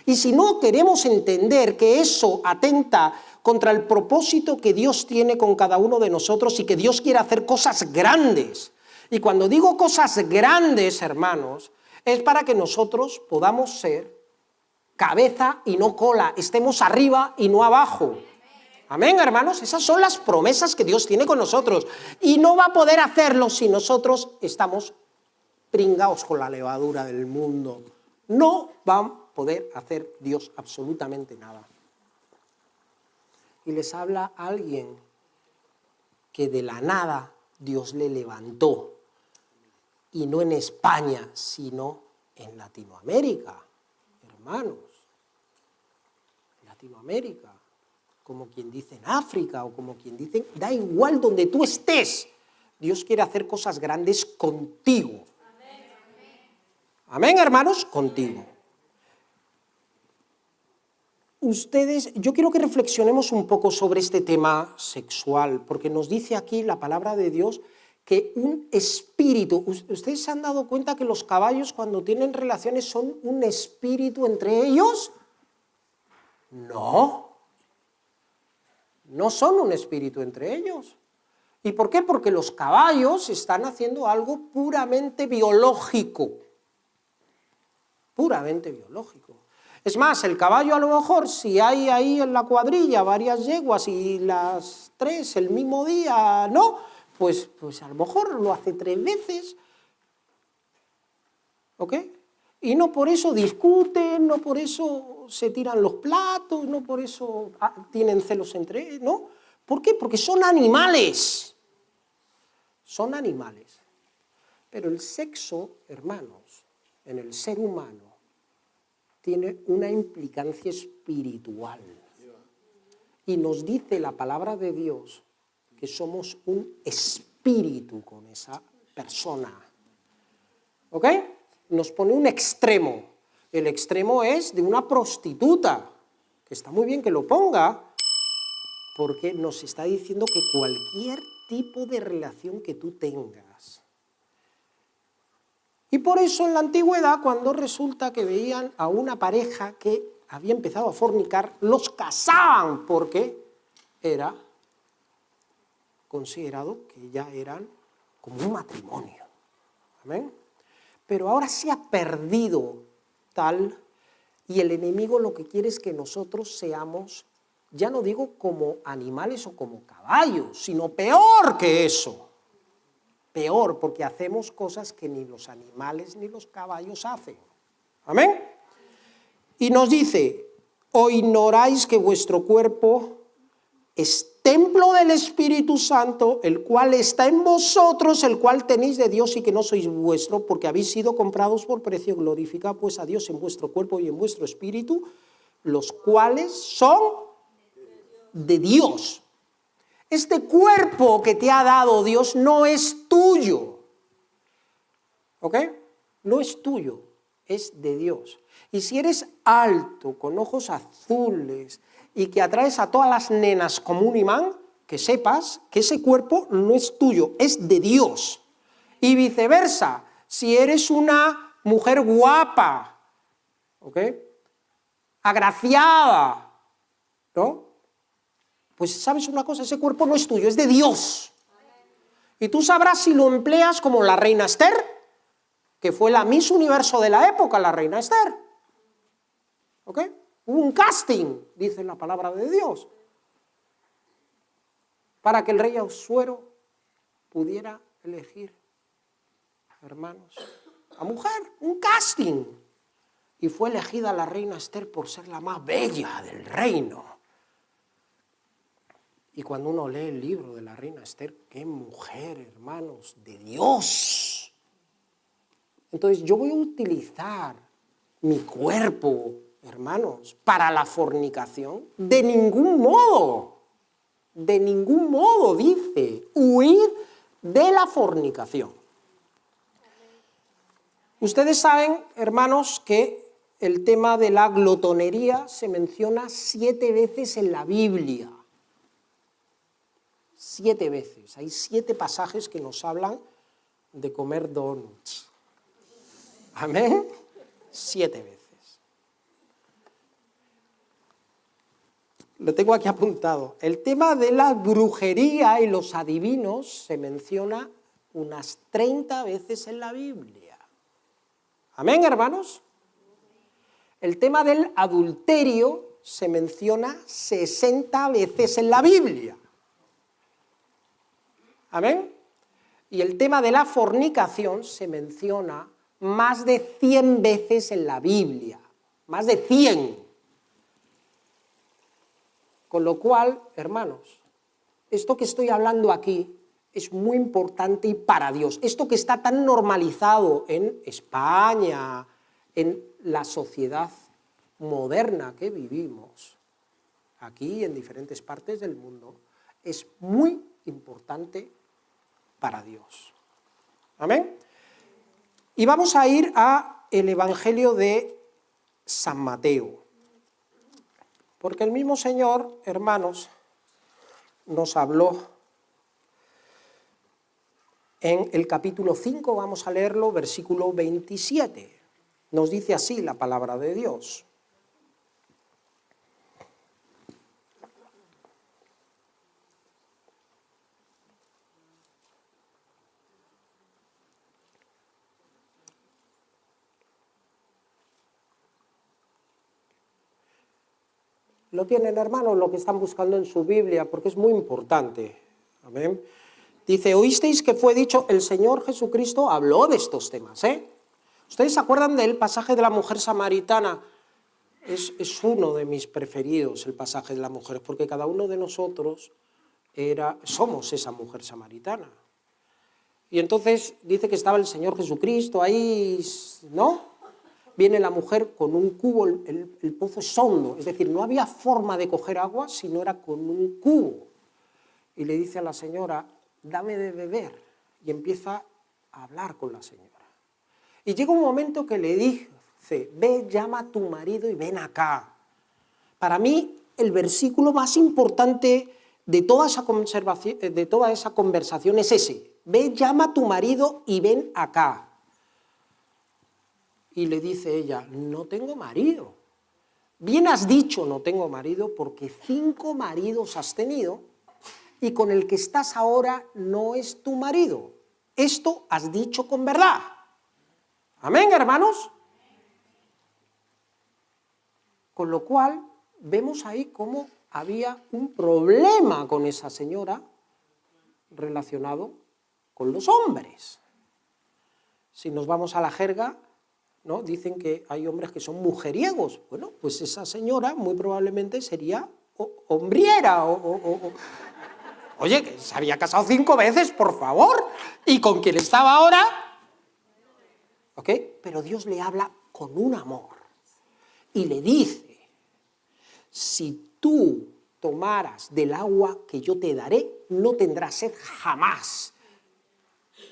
Y si no queremos entender que eso atenta contra el propósito que Dios tiene con cada uno de nosotros y que Dios quiere hacer cosas grandes. Y cuando digo cosas grandes, hermanos, es para que nosotros podamos ser cabeza y no cola, estemos arriba y no abajo. Amén, hermanos, esas son las promesas que Dios tiene con nosotros. Y no va a poder hacerlo si nosotros estamos pringados con la levadura del mundo. No va a poder hacer Dios absolutamente nada. Y les habla alguien que de la nada Dios le levantó, y no en España, sino en Latinoamérica, hermanos. Latinoamérica, como quien dice en África, o como quien dice, da igual donde tú estés, Dios quiere hacer cosas grandes contigo. Amén, hermanos, contigo. Yo quiero que reflexionemos un poco sobre este tema sexual, porque nos dice aquí la palabra de Dios que un espíritu, ¿ustedes se han dado cuenta que los caballos cuando tienen relaciones son un espíritu entre ellos? No, no son un espíritu entre ellos. ¿Y por qué? Porque los caballos están haciendo algo puramente biológico, puramente biológico. Es más, el caballo a lo mejor, si hay ahí en la cuadrilla varias yeguas y las 3 el mismo día, ¿no? Pues a lo mejor lo hace 3 veces, ¿ok? Y no por eso discuten, no por eso se tiran los platos, no por eso tienen celos entre ellos, ¿no? ¿Por qué? Porque son animales. Son animales. Pero el sexo, hermanos, en el ser humano, tiene una implicancia espiritual. Y nos dice la palabra de Dios que somos un espíritu con esa persona. ¿Ok? Nos pone un extremo. El extremo es de una prostituta, que está muy bien que lo ponga, porque nos está diciendo que cualquier tipo de relación que tú tengas. Y por eso en la antigüedad, cuando resulta que veían a una pareja que había empezado a fornicar, los casaban porque era considerado que ya eran como un matrimonio. ¿Amén? Pero ahora se ha perdido tal, y el enemigo lo que quiere es que nosotros seamos, ya no digo como animales o como caballos, sino peor que eso. Peor, porque hacemos cosas que ni los animales ni los caballos hacen. ¿Amén? Y nos dice, ¿o ignoráis que vuestro cuerpo es templo del Espíritu Santo, el cual está en vosotros, el cual tenéis de Dios y que no sois vuestro, porque habéis sido comprados por precio? Glorificad pues a Dios en vuestro cuerpo y en vuestro espíritu, los cuales son de Dios. Este cuerpo que te ha dado Dios no es tuyo. ¿Ok? No es tuyo, es de Dios. Y si eres alto, con ojos azules, y que atraes a todas las nenas como un imán, que sepas que ese cuerpo no es tuyo, es de Dios. Y viceversa, si eres una mujer guapa, ¿ok?, agraciada, ¿no?, pues sabes una cosa, ese cuerpo no es tuyo, es de Dios. Y tú sabrás si lo empleas como la reina Esther, que fue la Miss Universo de la época, la reina Esther. ¿Ok? Hubo un casting, dice la palabra de Dios, para que el rey Asuero pudiera elegir, hermanos, a mujer, un casting. Y fue elegida la reina Esther por ser la más bella del reino. Y cuando uno lee el libro de la reina Esther, qué mujer, hermanos, de Dios. Entonces yo voy a utilizar mi cuerpo, hermanos, para la fornicación. De ningún modo, dice, huir de la fornicación. Ustedes saben, hermanos, que el tema de la glotonería se menciona 7 veces en la Biblia. 7 veces. Hay 7 pasajes que nos hablan de comer donuts. Amén. 7 veces. Lo tengo aquí apuntado. El tema de la brujería y los adivinos se menciona unas 30 veces en la Biblia. Amén, hermanos. El tema del adulterio se menciona 60 veces en la Biblia. Amén. Y el tema de la fornicación se menciona más de 100 veces en la Biblia. Más de 100. Con lo cual, hermanos, esto que estoy hablando aquí es muy importante y para Dios. Esto que está tan normalizado en España, en la sociedad moderna que vivimos, aquí y en diferentes partes del mundo, es muy importante para Dios. Amén. Y vamos a ir al Evangelio de San Mateo, porque el mismo Señor, hermanos, nos habló en el capítulo 5, vamos a leerlo, versículo 27. Nos dice así la palabra de Dios. ¿Lo tienen, hermanos, lo que están buscando en su Biblia? Porque es muy importante. Amén. Dice, oísteis que fue dicho, el Señor Jesucristo habló de estos temas, ¿eh? ¿Ustedes se acuerdan del pasaje de la mujer samaritana? Es uno de mis preferidos, el pasaje de la mujer, porque cada uno de nosotros somos esa mujer samaritana. Y entonces dice que estaba el Señor Jesucristo ahí, ¿no? Viene la mujer con un cubo, el pozo es hondo, es decir, no había forma de coger agua si no era con un cubo. Y le dice a la señora, dame de beber, y empieza a hablar con la señora. Y llega un momento que le dice, ve, llama a tu marido y ven acá. Para mí, el versículo más importante de toda esa conversación es ese, ve, llama a tu marido y ven acá. Y le dice ella, no tengo marido. Bien has dicho, no tengo marido, porque 5 maridos has tenido y con el que estás ahora no es tu marido. Esto has dicho con verdad. Amén, hermanos. Con lo cual, vemos ahí cómo había un problema con esa señora relacionado con los hombres. Si nos vamos a la jerga, ¿no? Dicen que hay hombres que son mujeriegos. Bueno, pues esa señora muy probablemente sería hombriera. Oye, que se había casado 5 veces, por favor. ¿Y con quién estaba ahora? ¿Ok? Pero Dios le habla con un amor. Y le dice, si tú tomaras del agua que yo te daré, no tendrás sed jamás.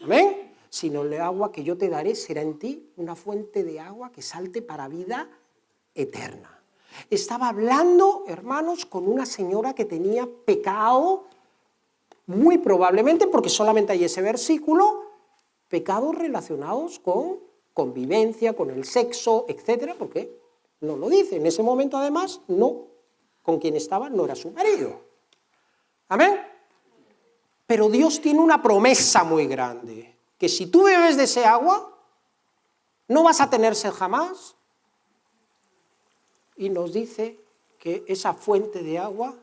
¿Amén? Sino el agua que yo te daré será en ti una fuente de agua que salte para vida eterna. Estaba hablando, hermanos, con una señora que tenía pecado muy probablemente, porque solamente hay ese versículo, pecados relacionados con convivencia, con el sexo, etcétera, porque no lo dice. En ese momento, además, no, con quien estaba no era su marido. ¿Amén? Pero Dios tiene una promesa muy grande, que si tú bebes de ese agua, no vas a tener sed jamás, y nos dice que esa fuente de agua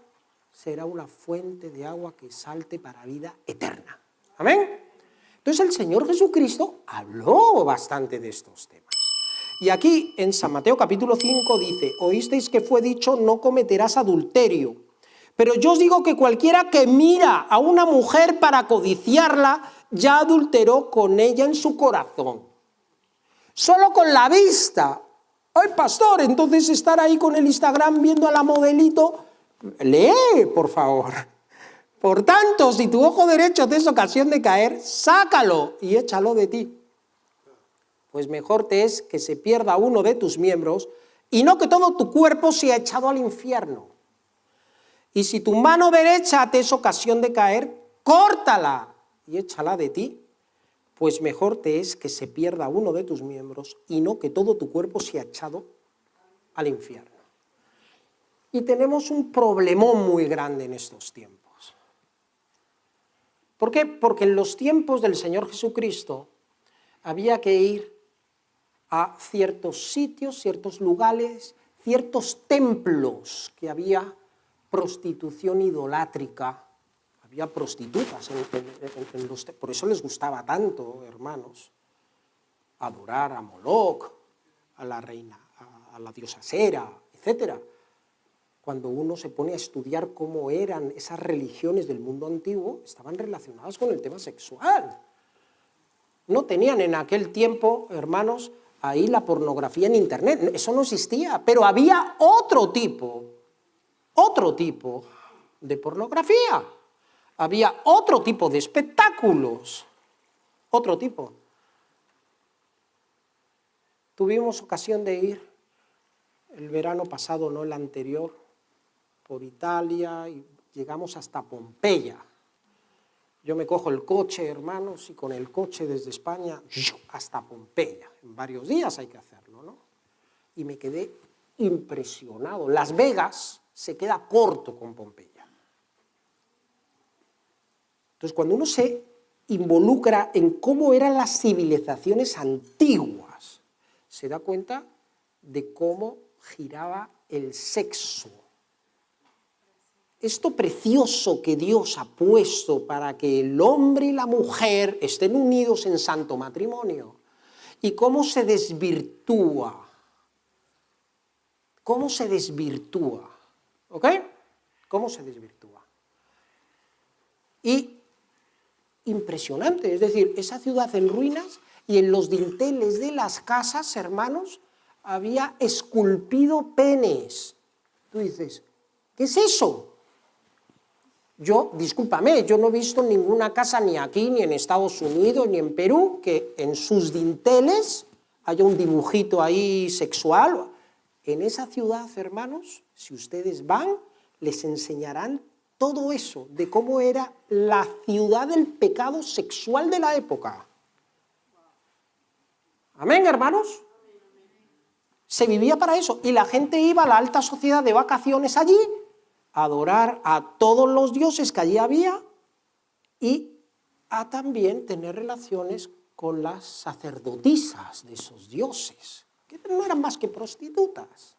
será una fuente de agua que salte para vida eterna. ¿Amén? Entonces el Señor Jesucristo habló bastante de estos temas. Y aquí en San Mateo capítulo 5 dice, oísteis que fue dicho, no cometerás adulterio. Pero yo os digo que cualquiera que mira a una mujer para codiciarla, ya adulteró con ella en su corazón. Solo con la vista. ¡Ay, pastor! Entonces estar ahí con el Instagram viendo a la modelito, lee, por favor. Por tanto, si tu ojo derecho te es ocasión de caer, sácalo y échalo de ti. Pues mejor te es que se pierda uno de tus miembros y no que todo tu cuerpo sea echado al infierno. Y si tu mano derecha te es ocasión de caer, córtala y échala de ti. Pues mejor te es que se pierda uno de tus miembros y no que todo tu cuerpo sea echado al infierno. Y tenemos un problemón muy grande en estos tiempos. ¿Por qué? Porque en los tiempos del Señor Jesucristo había que ir a ciertos sitios, ciertos lugares, ciertos templos que había prostitución idolátrica. Había prostitutas, por eso les gustaba tanto, hermanos, adorar a Moloch, a la reina, a la diosa Sera, etc. Cuando uno se pone a estudiar cómo eran esas religiones del mundo antiguo, estaban relacionadas con el tema sexual. No tenían en aquel tiempo, hermanos, ahí la pornografía en internet, eso no existía, pero había otro tipo de pornografía. Había otro tipo de espectáculos, otro tipo. Tuvimos ocasión de ir el verano pasado, no el anterior, por Italia y llegamos hasta Pompeya. Yo me cojo el coche, hermanos, y con el coche desde España hasta Pompeya. En varios días hay que hacerlo, ¿no? Y me quedé impresionado. Las Vegas se queda corto con Pompeya. Entonces, cuando uno se involucra en cómo eran las civilizaciones antiguas, se da cuenta de cómo giraba el sexo. Esto precioso que Dios ha puesto para que el hombre y la mujer estén unidos en santo matrimonio. Y cómo se desvirtúa. ¿Cómo se desvirtúa? ¿Ok? ¿Cómo se desvirtúa? Y impresionante, es decir, esa ciudad en ruinas y en los dinteles de las casas, hermanos, había esculpido penes. Tú dices, ¿qué es eso? Discúlpame, yo no he visto ninguna casa ni aquí, ni en Estados Unidos, ni en Perú, que en sus dinteles haya un dibujito ahí sexual. En esa ciudad, hermanos, si ustedes van, les enseñarán todo eso, de cómo era la ciudad del pecado sexual de la época. Amén, hermanos. Se vivía para eso, y la gente iba a la alta sociedad de vacaciones allí, a adorar a todos los dioses que allí había, y a también tener relaciones con las sacerdotisas de esos dioses, que no eran más que prostitutas.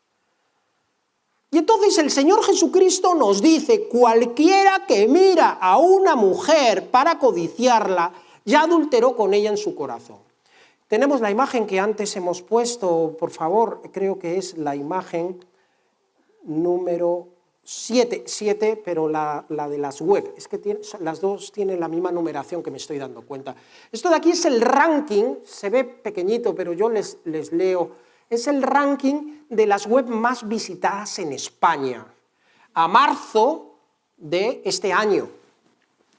Y entonces el Señor Jesucristo nos dice, cualquiera que mira a una mujer para codiciarla, ya adulteró con ella en su corazón. Tenemos la imagen que antes hemos puesto, por favor, creo que es la imagen número 7, pero la de las web. Es que las dos tienen la misma numeración, que me estoy dando cuenta. Esto de aquí es el ranking, se ve pequeñito, pero yo les leo. Es el ranking de las web más visitadas en España, a marzo de este año.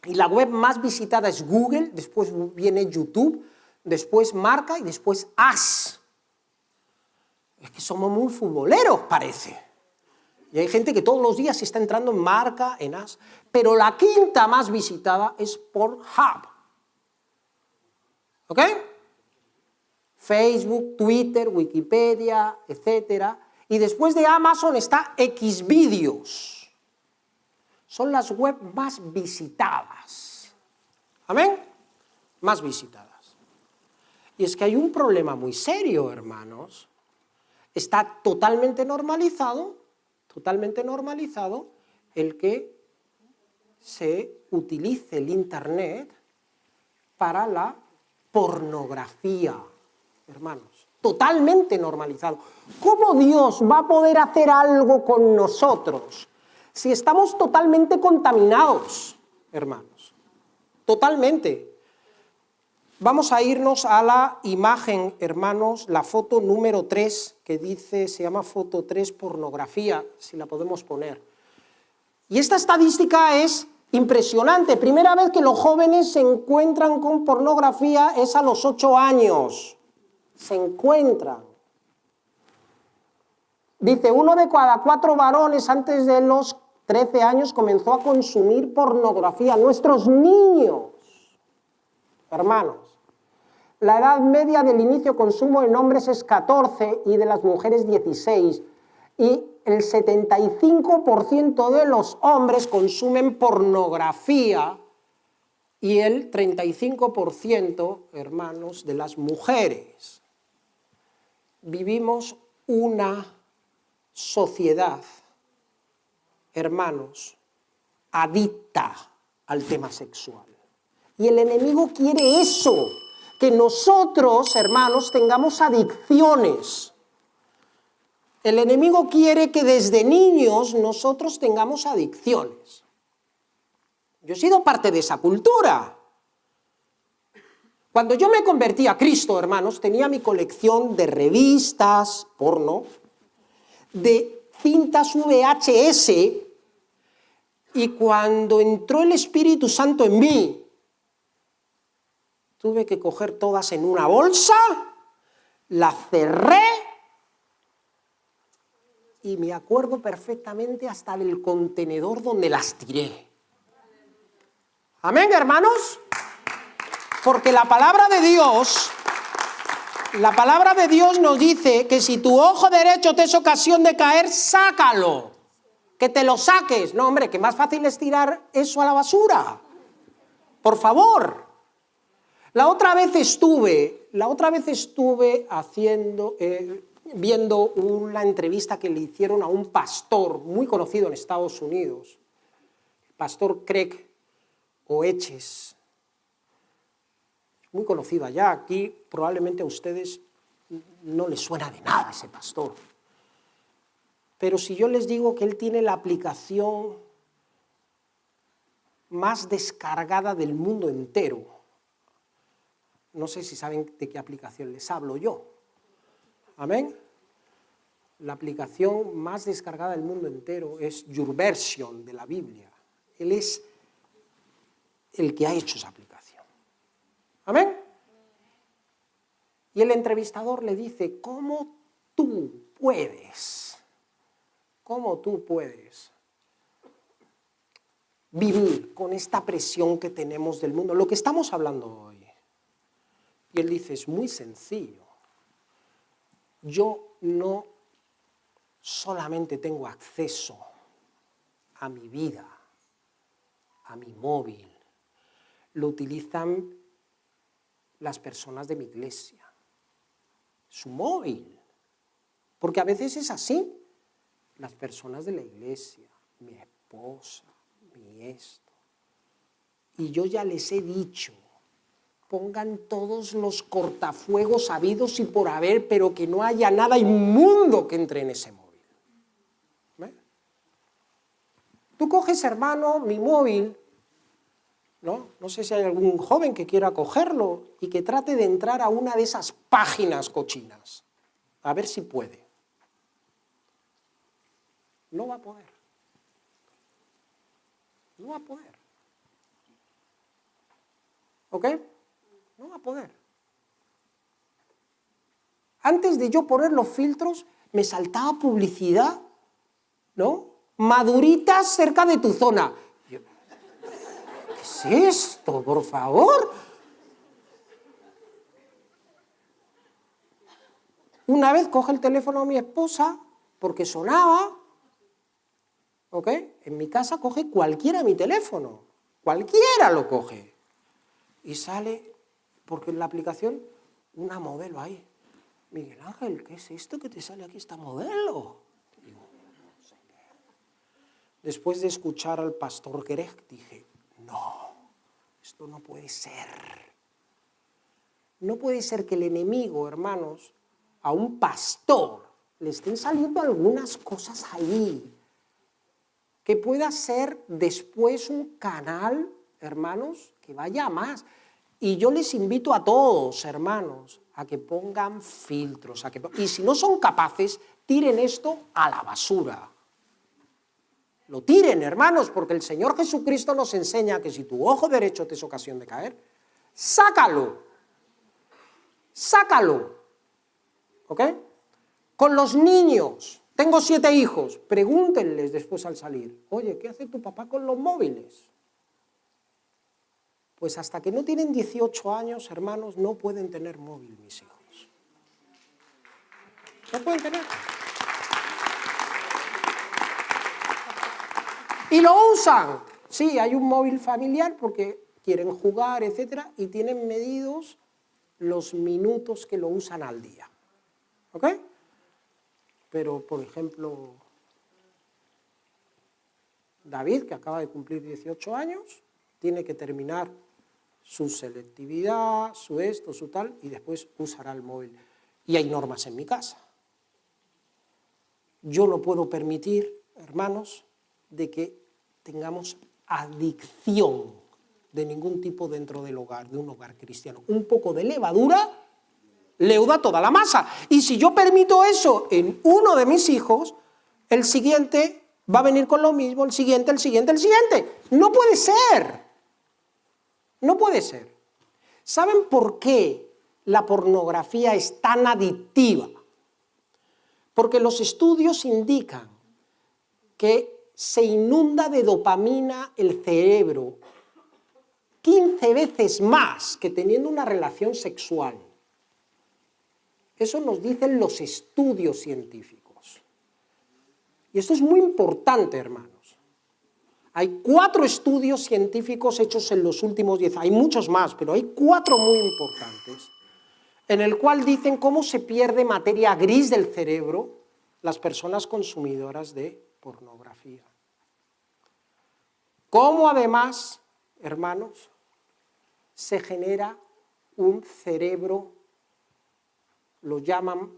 Y la web más visitada es Google, después viene YouTube, después Marca y después As. Es que somos muy futboleros, parece. Y hay gente que todos los días está entrando en Marca, en As, pero la quinta más visitada es Pornhub. ¿Ok? Facebook, Twitter, Wikipedia, etc. Y después de Amazon está Xvideos. Son las web más visitadas. ¿Amén? Más visitadas. Y es que hay un problema muy serio, hermanos. Está totalmente normalizado el que se utilice el Internet para la pornografía, hermanos. Totalmente normalizado. ¿Cómo Dios va a poder hacer algo con nosotros si estamos totalmente contaminados, hermanos? Totalmente. Vamos a irnos a la imagen, hermanos, la foto número 3, que dice, se llama foto 3, pornografía, si la podemos poner. Y esta estadística es impresionante. Primera vez que los jóvenes se encuentran con pornografía es a los 8 años. Se encuentran. Dice, 1 de cada 4 varones antes de los 13 años comenzó a consumir pornografía. Nuestros niños, hermanos. La edad media del inicio consumo en hombres es 14 y de las mujeres 16. Y el 75% de los hombres consumen pornografía y el 35%, hermanos, de las mujeres. Vivimos una sociedad, hermanos, adicta al tema sexual. Y el enemigo quiere eso, que nosotros, hermanos, tengamos adicciones. El enemigo quiere que desde niños nosotros tengamos adicciones. Yo he sido parte de esa cultura. Cuando yo me convertí a Cristo, hermanos, tenía mi colección de revistas porno, de cintas VHS, y cuando entró el Espíritu Santo en mí, tuve que coger todas en una bolsa, la cerré, y me acuerdo perfectamente hasta del contenedor donde las tiré. Amén, hermanos. Porque la palabra de Dios nos dice que si tu ojo derecho te es ocasión de caer, sácalo. Que te lo saques. No, hombre, que más fácil es tirar eso a la basura. Por favor. La otra vez estuve viendo una entrevista que le hicieron a un pastor muy conocido en Estados Unidos, el pastor Craig Oeches, muy conocido allá. Aquí probablemente a ustedes no les suena de nada ese pastor. Pero si yo les digo que él tiene la aplicación más descargada del mundo entero, no sé si saben de qué aplicación les hablo yo. ¿Amén? La aplicación más descargada del mundo entero es YouVersion de la Biblia. Él es el que ha hecho esa aplicación. ¿Amén? Y el entrevistador le dice, ¿cómo tú puedes vivir con esta presión que tenemos del mundo? Lo que estamos hablando hoy. Y él dice, es muy sencillo. Yo no solamente tengo acceso a mi vida, a mi móvil, lo utilizan las personas de mi iglesia, su móvil, porque a veces es así, las personas de la iglesia, mi esposa, mi esto, y yo ya les he dicho, pongan todos los cortafuegos habidos y por haber, pero que no haya nada inmundo que entre en ese móvil. ¿Ve? Tú coges, hermano, mi móvil, no sé si hay algún joven que quiera cogerlo y que trate de entrar a una de esas páginas cochinas, a ver si puede. No va a poder. No va a poder. ¿Ok? No va a poder. Antes de yo poner los filtros, me saltaba publicidad ¿no? Maduritas cerca de tu zona. Yo, ¿qué es esto, por favor? Una vez coge el teléfono a mi esposa, porque sonaba, ¿ok? En mi casa coge cualquiera mi teléfono, cualquiera lo coge. Y sale, porque en la aplicación, una modelo ahí. Miguel Ángel, ¿qué es esto que te sale aquí esta modelo? Digo, no sé qué. Después de escuchar al pastor Greg, dije, no, esto no puede ser. No puede ser que el enemigo, hermanos, a un pastor le estén saliendo algunas cosas ahí, que pueda ser después un canal, hermanos, que vaya a más. Y yo les invito a todos, hermanos, a que pongan filtros, y si no son capaces, tiren esto a la basura. Lo tiren, hermanos, porque el Señor Jesucristo nos enseña que si tu ojo derecho te es ocasión de caer, sácalo. Sácalo. ¿Ok? Con los niños, tengo 7 hijos, pregúntenles después al salir, oye, ¿qué hace tu papá con los móviles? Pues hasta que no tienen 18 años, hermanos, no pueden tener móvil, mis hijos. No pueden tener. Y lo usan. Sí, hay un móvil familiar porque quieren jugar, etcétera, y tienen medidos los minutos que lo usan al día. ¿Ok? Pero, por ejemplo, David, que acaba de cumplir 18 años, tiene que terminar su selectividad, su esto, su tal, y después usará el móvil. Y hay normas en mi casa. Yo no puedo permitir, hermanos, de que tengamos adicción de ningún tipo dentro del hogar, de un hogar cristiano. Un poco de levadura leuda toda la masa. Y si yo permito eso en uno de mis hijos, el siguiente va a venir con lo mismo, el siguiente, el siguiente, el siguiente. No puede ser. No puede ser. ¿Saben por qué la pornografía es tan adictiva? Porque los estudios indican que se inunda de dopamina el cerebro 15 veces más que teniendo una relación sexual. Eso nos dicen los estudios científicos. Y esto es muy importante, hermanos. Hay 4 estudios científicos hechos en los últimos 10 años, hay muchos más, pero hay 4 muy importantes, en el cual dicen cómo se pierde materia gris del cerebro las personas consumidoras de pornografía. Cómo además, hermanos, se genera un cerebro, lo llaman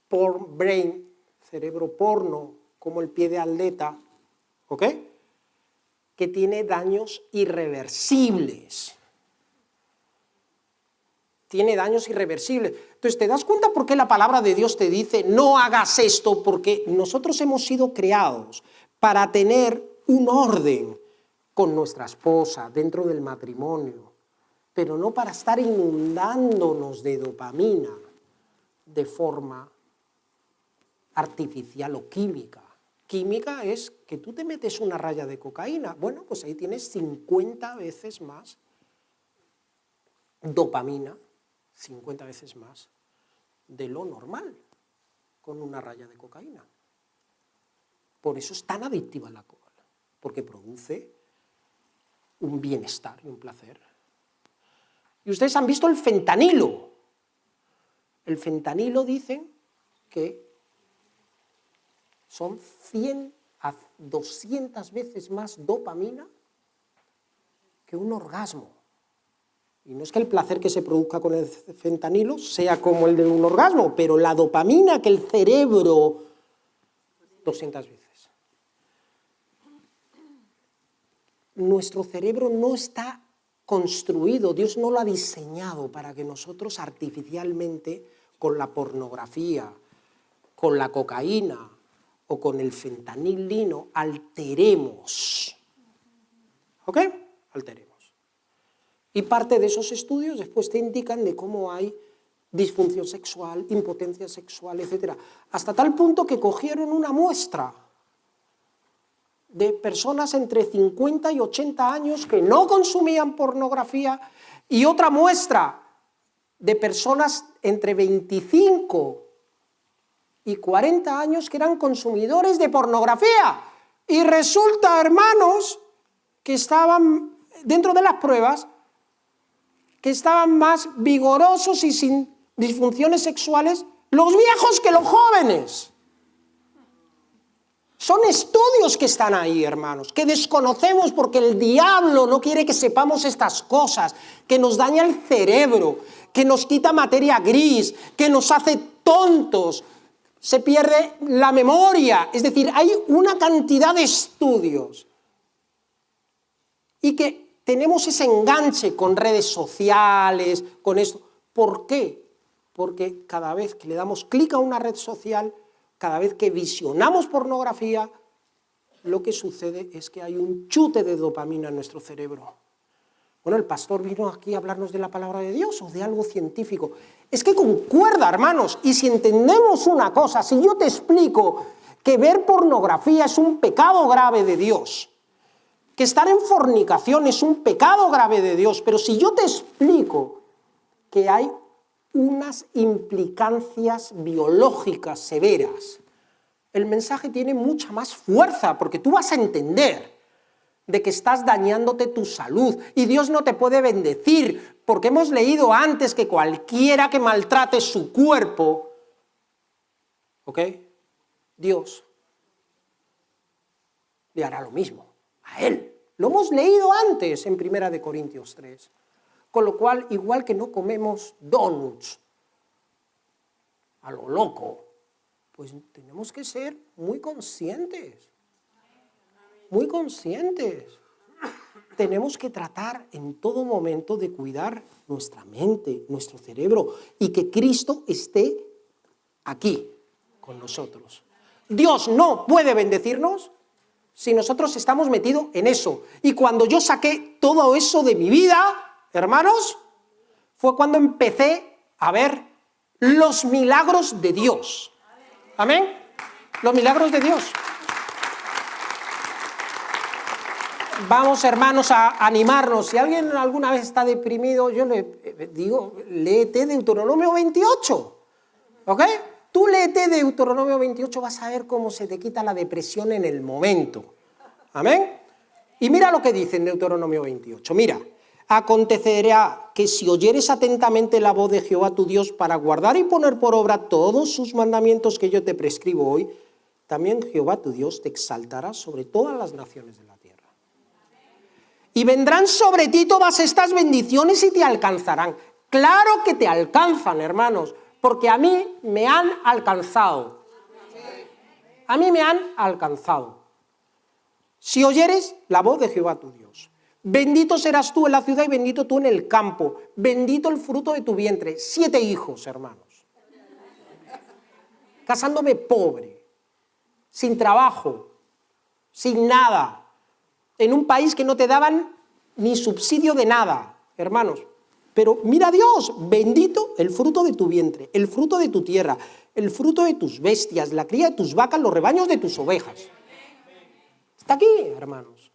porn brain, cerebro porno, como el pie de atleta, ¿ok? Que tiene daños irreversibles. Tiene daños irreversibles. Entonces, ¿te das cuenta por qué la palabra de Dios te dice no hagas esto? Porque nosotros hemos sido creados para tener un orden con nuestra esposa dentro del matrimonio, pero no para estar inundándonos de dopamina de forma artificial o química. Química es que tú te metes una raya de cocaína, bueno, pues ahí tienes 50 veces más dopamina, 50 veces más de lo normal con una raya de cocaína. Por eso es tan adictiva la coca, porque produce un bienestar y un placer. Y ustedes han visto el fentanilo. El fentanilo dicen que son 100 a 200 veces más dopamina que un orgasmo. Y no es que el placer que se produzca con el fentanilo sea como el de un orgasmo, pero la dopamina que el cerebro, 200 veces. Nuestro cerebro no está construido, Dios no lo ha diseñado para que nosotros artificialmente, con la pornografía, con la cocaína o con el fentanilino, alteremos. ¿Ok? Alteremos. Y parte de esos estudios después te indican de cómo hay disfunción sexual, impotencia sexual, etc. Hasta tal punto que cogieron una muestra de personas entre 50 y 80 años que no consumían pornografía y otra muestra de personas entre 25 y 40 años que eran consumidores de pornografía. Y resulta, hermanos, que estaban dentro de las pruebas, que estaban más vigorosos y sin disfunciones sexuales los viejos que los jóvenes. Son estudios que están ahí, hermanos, que desconocemos porque el diablo no quiere que sepamos estas cosas, que nos daña el cerebro, que nos quita materia gris, que nos hace tontos, se pierde la memoria. Es decir, hay una cantidad de estudios y que tenemos ese enganche con redes sociales, con esto. ¿Por qué? Porque cada vez que le damos clic a una red social, cada vez que visionamos pornografía, lo que sucede es que hay un chute de dopamina en nuestro cerebro. Bueno, el pastor vino aquí a hablarnos de la palabra de Dios o de algo científico. Es que concuerda, hermanos, y si entendemos una cosa, si yo te explico que ver pornografía es un pecado grave de Dios, que estar en fornicación es un pecado grave de Dios, pero si yo te explico que hay unas implicancias biológicas severas, el mensaje tiene mucha más fuerza, porque tú vas a entender de que estás dañándote tu salud y Dios no te puede bendecir, porque hemos leído antes que cualquiera que maltrate su cuerpo, ¿ok? Dios le hará lo mismo a él. Lo hemos leído antes en 1 Corintios 3. Con lo cual, igual que no comemos donuts a lo loco, pues tenemos que ser muy conscientes. Muy conscientes. Tenemos que tratar en todo momento de cuidar nuestra mente, nuestro cerebro, y que Cristo esté aquí con nosotros. Dios no puede bendecirnos si nosotros estamos metidos en eso. Y cuando yo saqué todo eso de mi vida, hermanos, fue cuando empecé a ver los milagros de Dios. ¿Amén? Los milagros de Dios. Vamos, hermanos, a animarnos. Si alguien alguna vez está deprimido, yo le digo, léete Deuteronomio 28. ¿Ok? Tú léete Deuteronomio 28, vas a ver cómo se te quita la depresión en el momento. ¿Amén? Y mira lo que dice en Deuteronomio 28. Mira. Acontecerá que si oyeres atentamente la voz de Jehová tu Dios para guardar y poner por obra todos sus mandamientos que yo te prescribo hoy, también Jehová tu Dios te exaltará sobre todas las naciones de la tierra. Y vendrán sobre ti todas estas bendiciones y te alcanzarán. Claro que te alcanzan, hermanos, porque a mí me han alcanzado. A mí me han alcanzado. Si oyeres la voz de Jehová tu Dios. Bendito serás tú en la ciudad y bendito tú en el campo. Bendito el fruto de tu vientre. 7 hijos, hermanos. Casándome pobre, sin trabajo, sin nada, en un país que no te daban ni subsidio de nada, hermanos. Pero mira a Dios, bendito el fruto de tu vientre, el fruto de tu tierra, el fruto de tus bestias, la cría de tus vacas, los rebaños de tus ovejas. Está aquí, hermanos.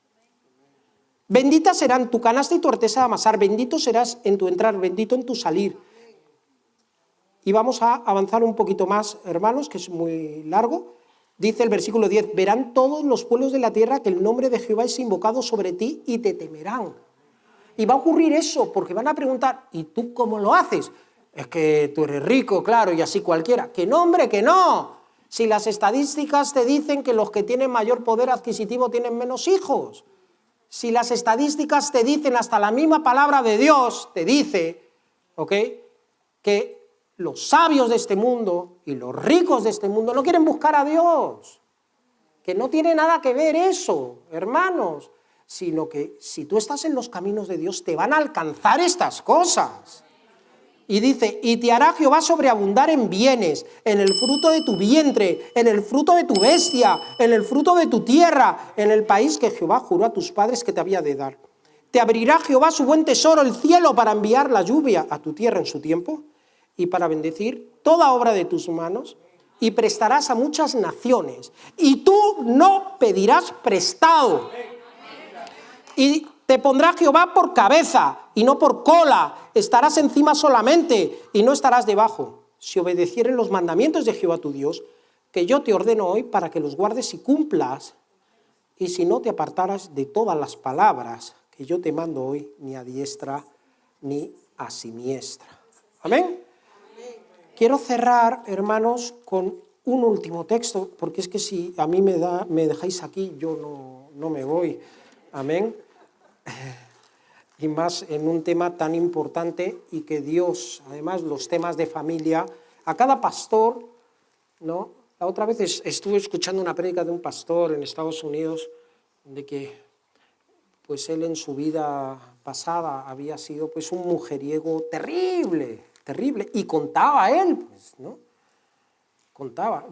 Bendita serán tu canasta y tu artesa de amasar, bendito serás en tu entrar, bendito en tu salir. Y vamos a avanzar un poquito más, hermanos, que es muy largo. Dice el versículo 10, verán todos los pueblos de la tierra que el nombre de Jehová es invocado sobre ti y te temerán. Y va a ocurrir eso, porque van a preguntar, ¿y tú cómo lo haces? Es que tú eres rico, claro, y así cualquiera. ¡Que no, hombre, que no! Si las estadísticas te dicen que los que tienen mayor poder adquisitivo tienen menos hijos. Si las estadísticas te dicen, hasta la misma palabra de Dios te dice, ¿ok?, que los sabios de este mundo y los ricos de este mundo no quieren buscar a Dios. Que no tiene nada que ver eso, hermanos, sino que si tú estás en los caminos de Dios te van a alcanzar estas cosas. Y dice, y te hará Jehová sobreabundar en bienes, en el fruto de tu vientre, en el fruto de tu bestia, en el fruto de tu tierra, en el país que Jehová juró a tus padres que te había de dar. Te abrirá Jehová su buen tesoro, el cielo, para enviar la lluvia a tu tierra en su tiempo y para bendecir toda obra de tus manos. y prestarás a muchas naciones, y tú no pedirás prestado. Y te pondrá Jehová por cabeza y no por cola, estarás encima solamente y no estarás debajo, si obedecieren los mandamientos de Jehová tu Dios, que yo te ordeno hoy para que los guardes y cumplas, y si no te apartaras de todas las palabras que yo te mando hoy, ni a diestra ni a siniestra. ¿Amén? Quiero cerrar, hermanos, con un último texto, porque es que si a mí me dejáis aquí, yo no me voy. Amén. Y más en un tema tan importante, y que Dios, además, los temas de familia, a cada pastor, ¿no? La otra vez estuve escuchando una prédica de un pastor en Estados Unidos, de que pues él en su vida pasada había sido pues un mujeriego terrible, terrible, y contaba él, pues, ¿no? Contaba.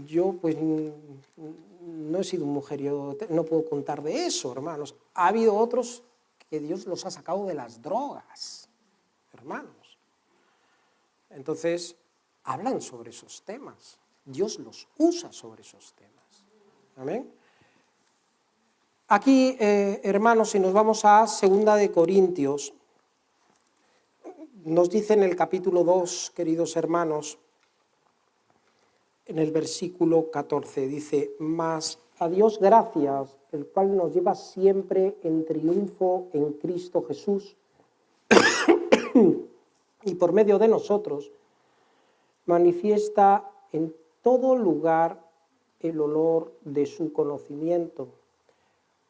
Yo pues no he sido un mujeriego, no puedo contar de eso, hermanos. Ha habido otros que Dios los ha sacado de las drogas, hermanos. Entonces, hablan sobre esos temas. Dios los usa sobre esos temas. Amén. Aquí, hermanos, si nos vamos a 2 de Corintios, nos dice en el capítulo 2, queridos hermanos, en el versículo 14, dice: mas a Dios gracias, el cual nos lleva siempre en triunfo en Cristo Jesús, y por medio de nosotros manifiesta en todo lugar el olor de su conocimiento.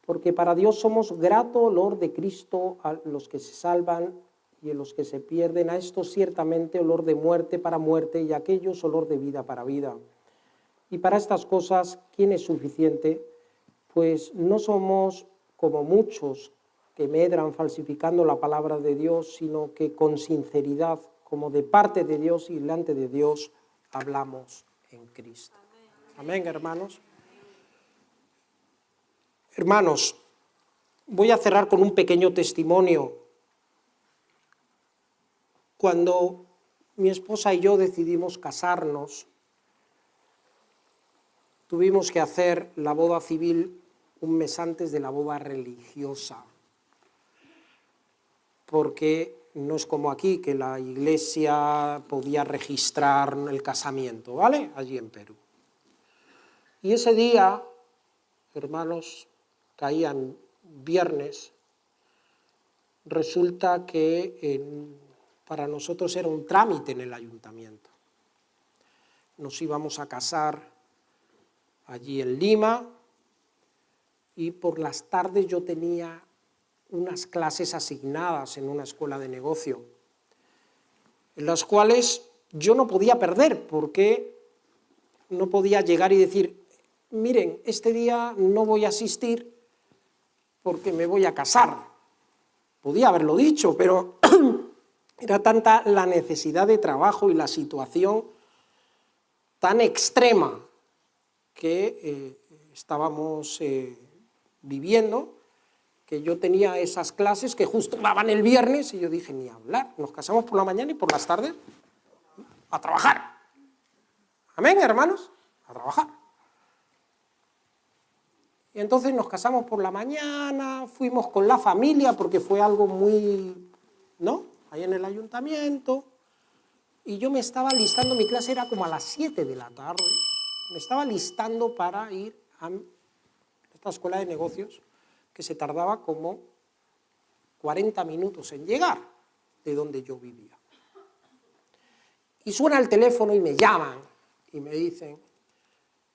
Porque para Dios somos grato olor de Cristo a los que se salvan y a los que se pierden, a estos ciertamente olor de muerte para muerte, y a aquellos olor de vida para vida. Y para estas cosas, ¿quién es suficiente? Pues no somos como muchos que medran falsificando la palabra de Dios, sino que con sinceridad, como de parte de Dios y delante de Dios, hablamos en Cristo. Amén, hermanos. Hermanos, voy a cerrar con un pequeño testimonio. Cuando mi esposa y yo decidimos casarnos, tuvimos que hacer la boda civil un mes antes de la boda religiosa, porque no es como aquí, que la iglesia podía registrar el casamiento, ¿vale? Allí en Perú. Y ese día, hermanos, caían viernes, resulta que para nosotros era un trámite en el ayuntamiento. Nos íbamos a casar allí en Lima, y por las tardes yo tenía unas clases asignadas en una escuela de negocio, en las cuales yo no podía perder, porque no podía llegar y decir: miren, este día no voy a asistir porque me voy a casar. Podía haberlo dicho, pero era tanta la necesidad de trabajo y la situación tan extrema que estábamos viviendo, que yo tenía esas clases que justo daban el viernes, y yo dije: ni hablar, nos casamos por la mañana y por las tardes a trabajar. Amén, hermanos, a trabajar. Y entonces nos casamos por la mañana, fuimos con la familia, porque fue algo muy, ¿no?, ahí en el ayuntamiento, y yo me estaba listando, mi clase era como a las 7 de la tarde, me estaba listando para ir a esta escuela de negocios, que se tardaba como 40 minutos en llegar de donde yo vivía. Y suena el teléfono y me llaman y me dicen: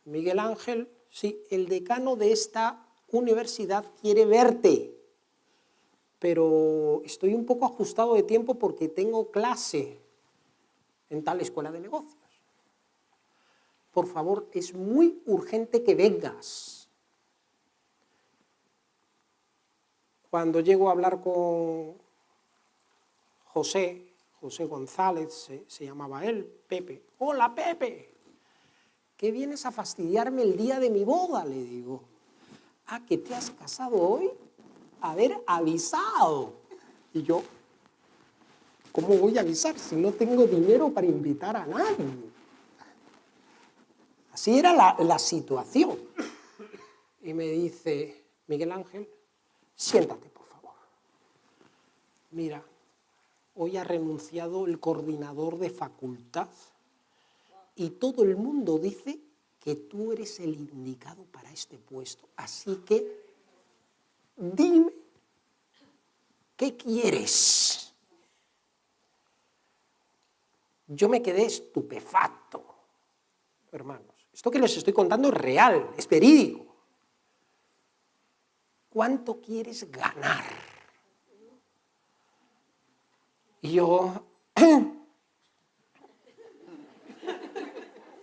Miguel Ángel, sí, el decano de esta universidad quiere verte, pero estoy un poco ajustado de tiempo porque tengo clase en tal escuela de negocios. Por favor, es muy urgente que vengas. Cuando llego a hablar con José González, se llamaba él, Pepe. Hola, Pepe, ¿qué vienes a fastidiarme el día de mi boda? Le digo. Ah, ¿que te has casado hoy? Haber avisado. Y yo, ¿cómo voy a avisar si no tengo dinero para invitar a nadie? Así era la situación. Y me dice, Miguel Ángel, siéntate, por favor. Mira, hoy ha renunciado el coordinador de facultad y todo el mundo dice que tú eres el indicado para este puesto. Así que dime, ¿qué quieres? Yo me quedé estupefacto, hermanos. Esto que les estoy contando es real, es verídico. ¿Cuánto quieres ganar? Y yo,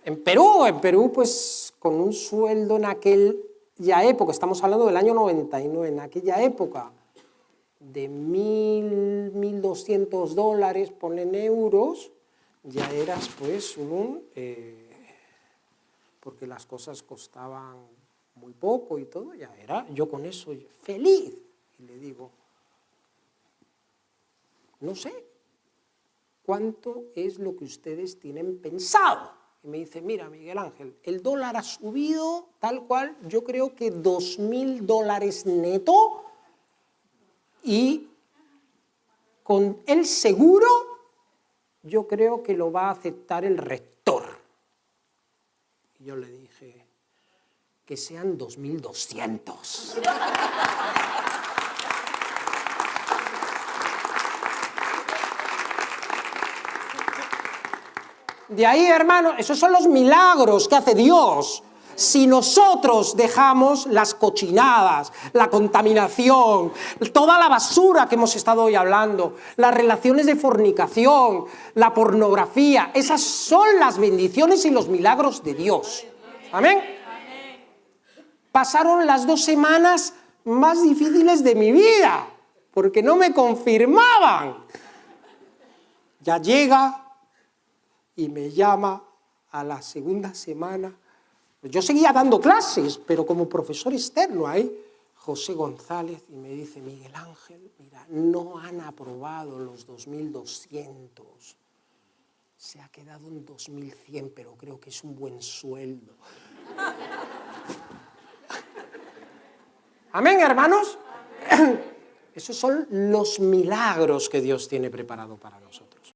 en Perú, pues con un sueldo en aquella época, estamos hablando del año 99, en aquella época, de $1.200, ponle en euros, ya eras pues porque las cosas costaban muy poco y todo, ya era yo con eso feliz. Y le digo, no sé, ¿cuánto es lo que ustedes tienen pensado? Y me dice, mira, Miguel Ángel, el dólar ha subido tal cual, yo creo que $2.000 neto, y con el seguro yo creo que lo va a aceptar el rector. Y yo le dije, que sean 2.200. De ahí, hermano, esos son los milagros que hace Dios. Si nosotros dejamos las cochinadas, la contaminación, toda la basura que hemos estado hoy hablando, las relaciones de fornicación, la pornografía, esas son las bendiciones y los milagros de Dios. Amén. Pasaron las 2 semanas más difíciles de mi vida, porque no me confirmaban. Ya llega y me llama a la segunda semana. Yo seguía dando clases, pero como profesor externo ahí, José González, y me dice, Miguel Ángel, mira, no han aprobado los 2.200. Se ha quedado en 2.100, pero creo que es un buen sueldo. Amén, hermanos. Esos son los milagros que Dios tiene preparado para nosotros.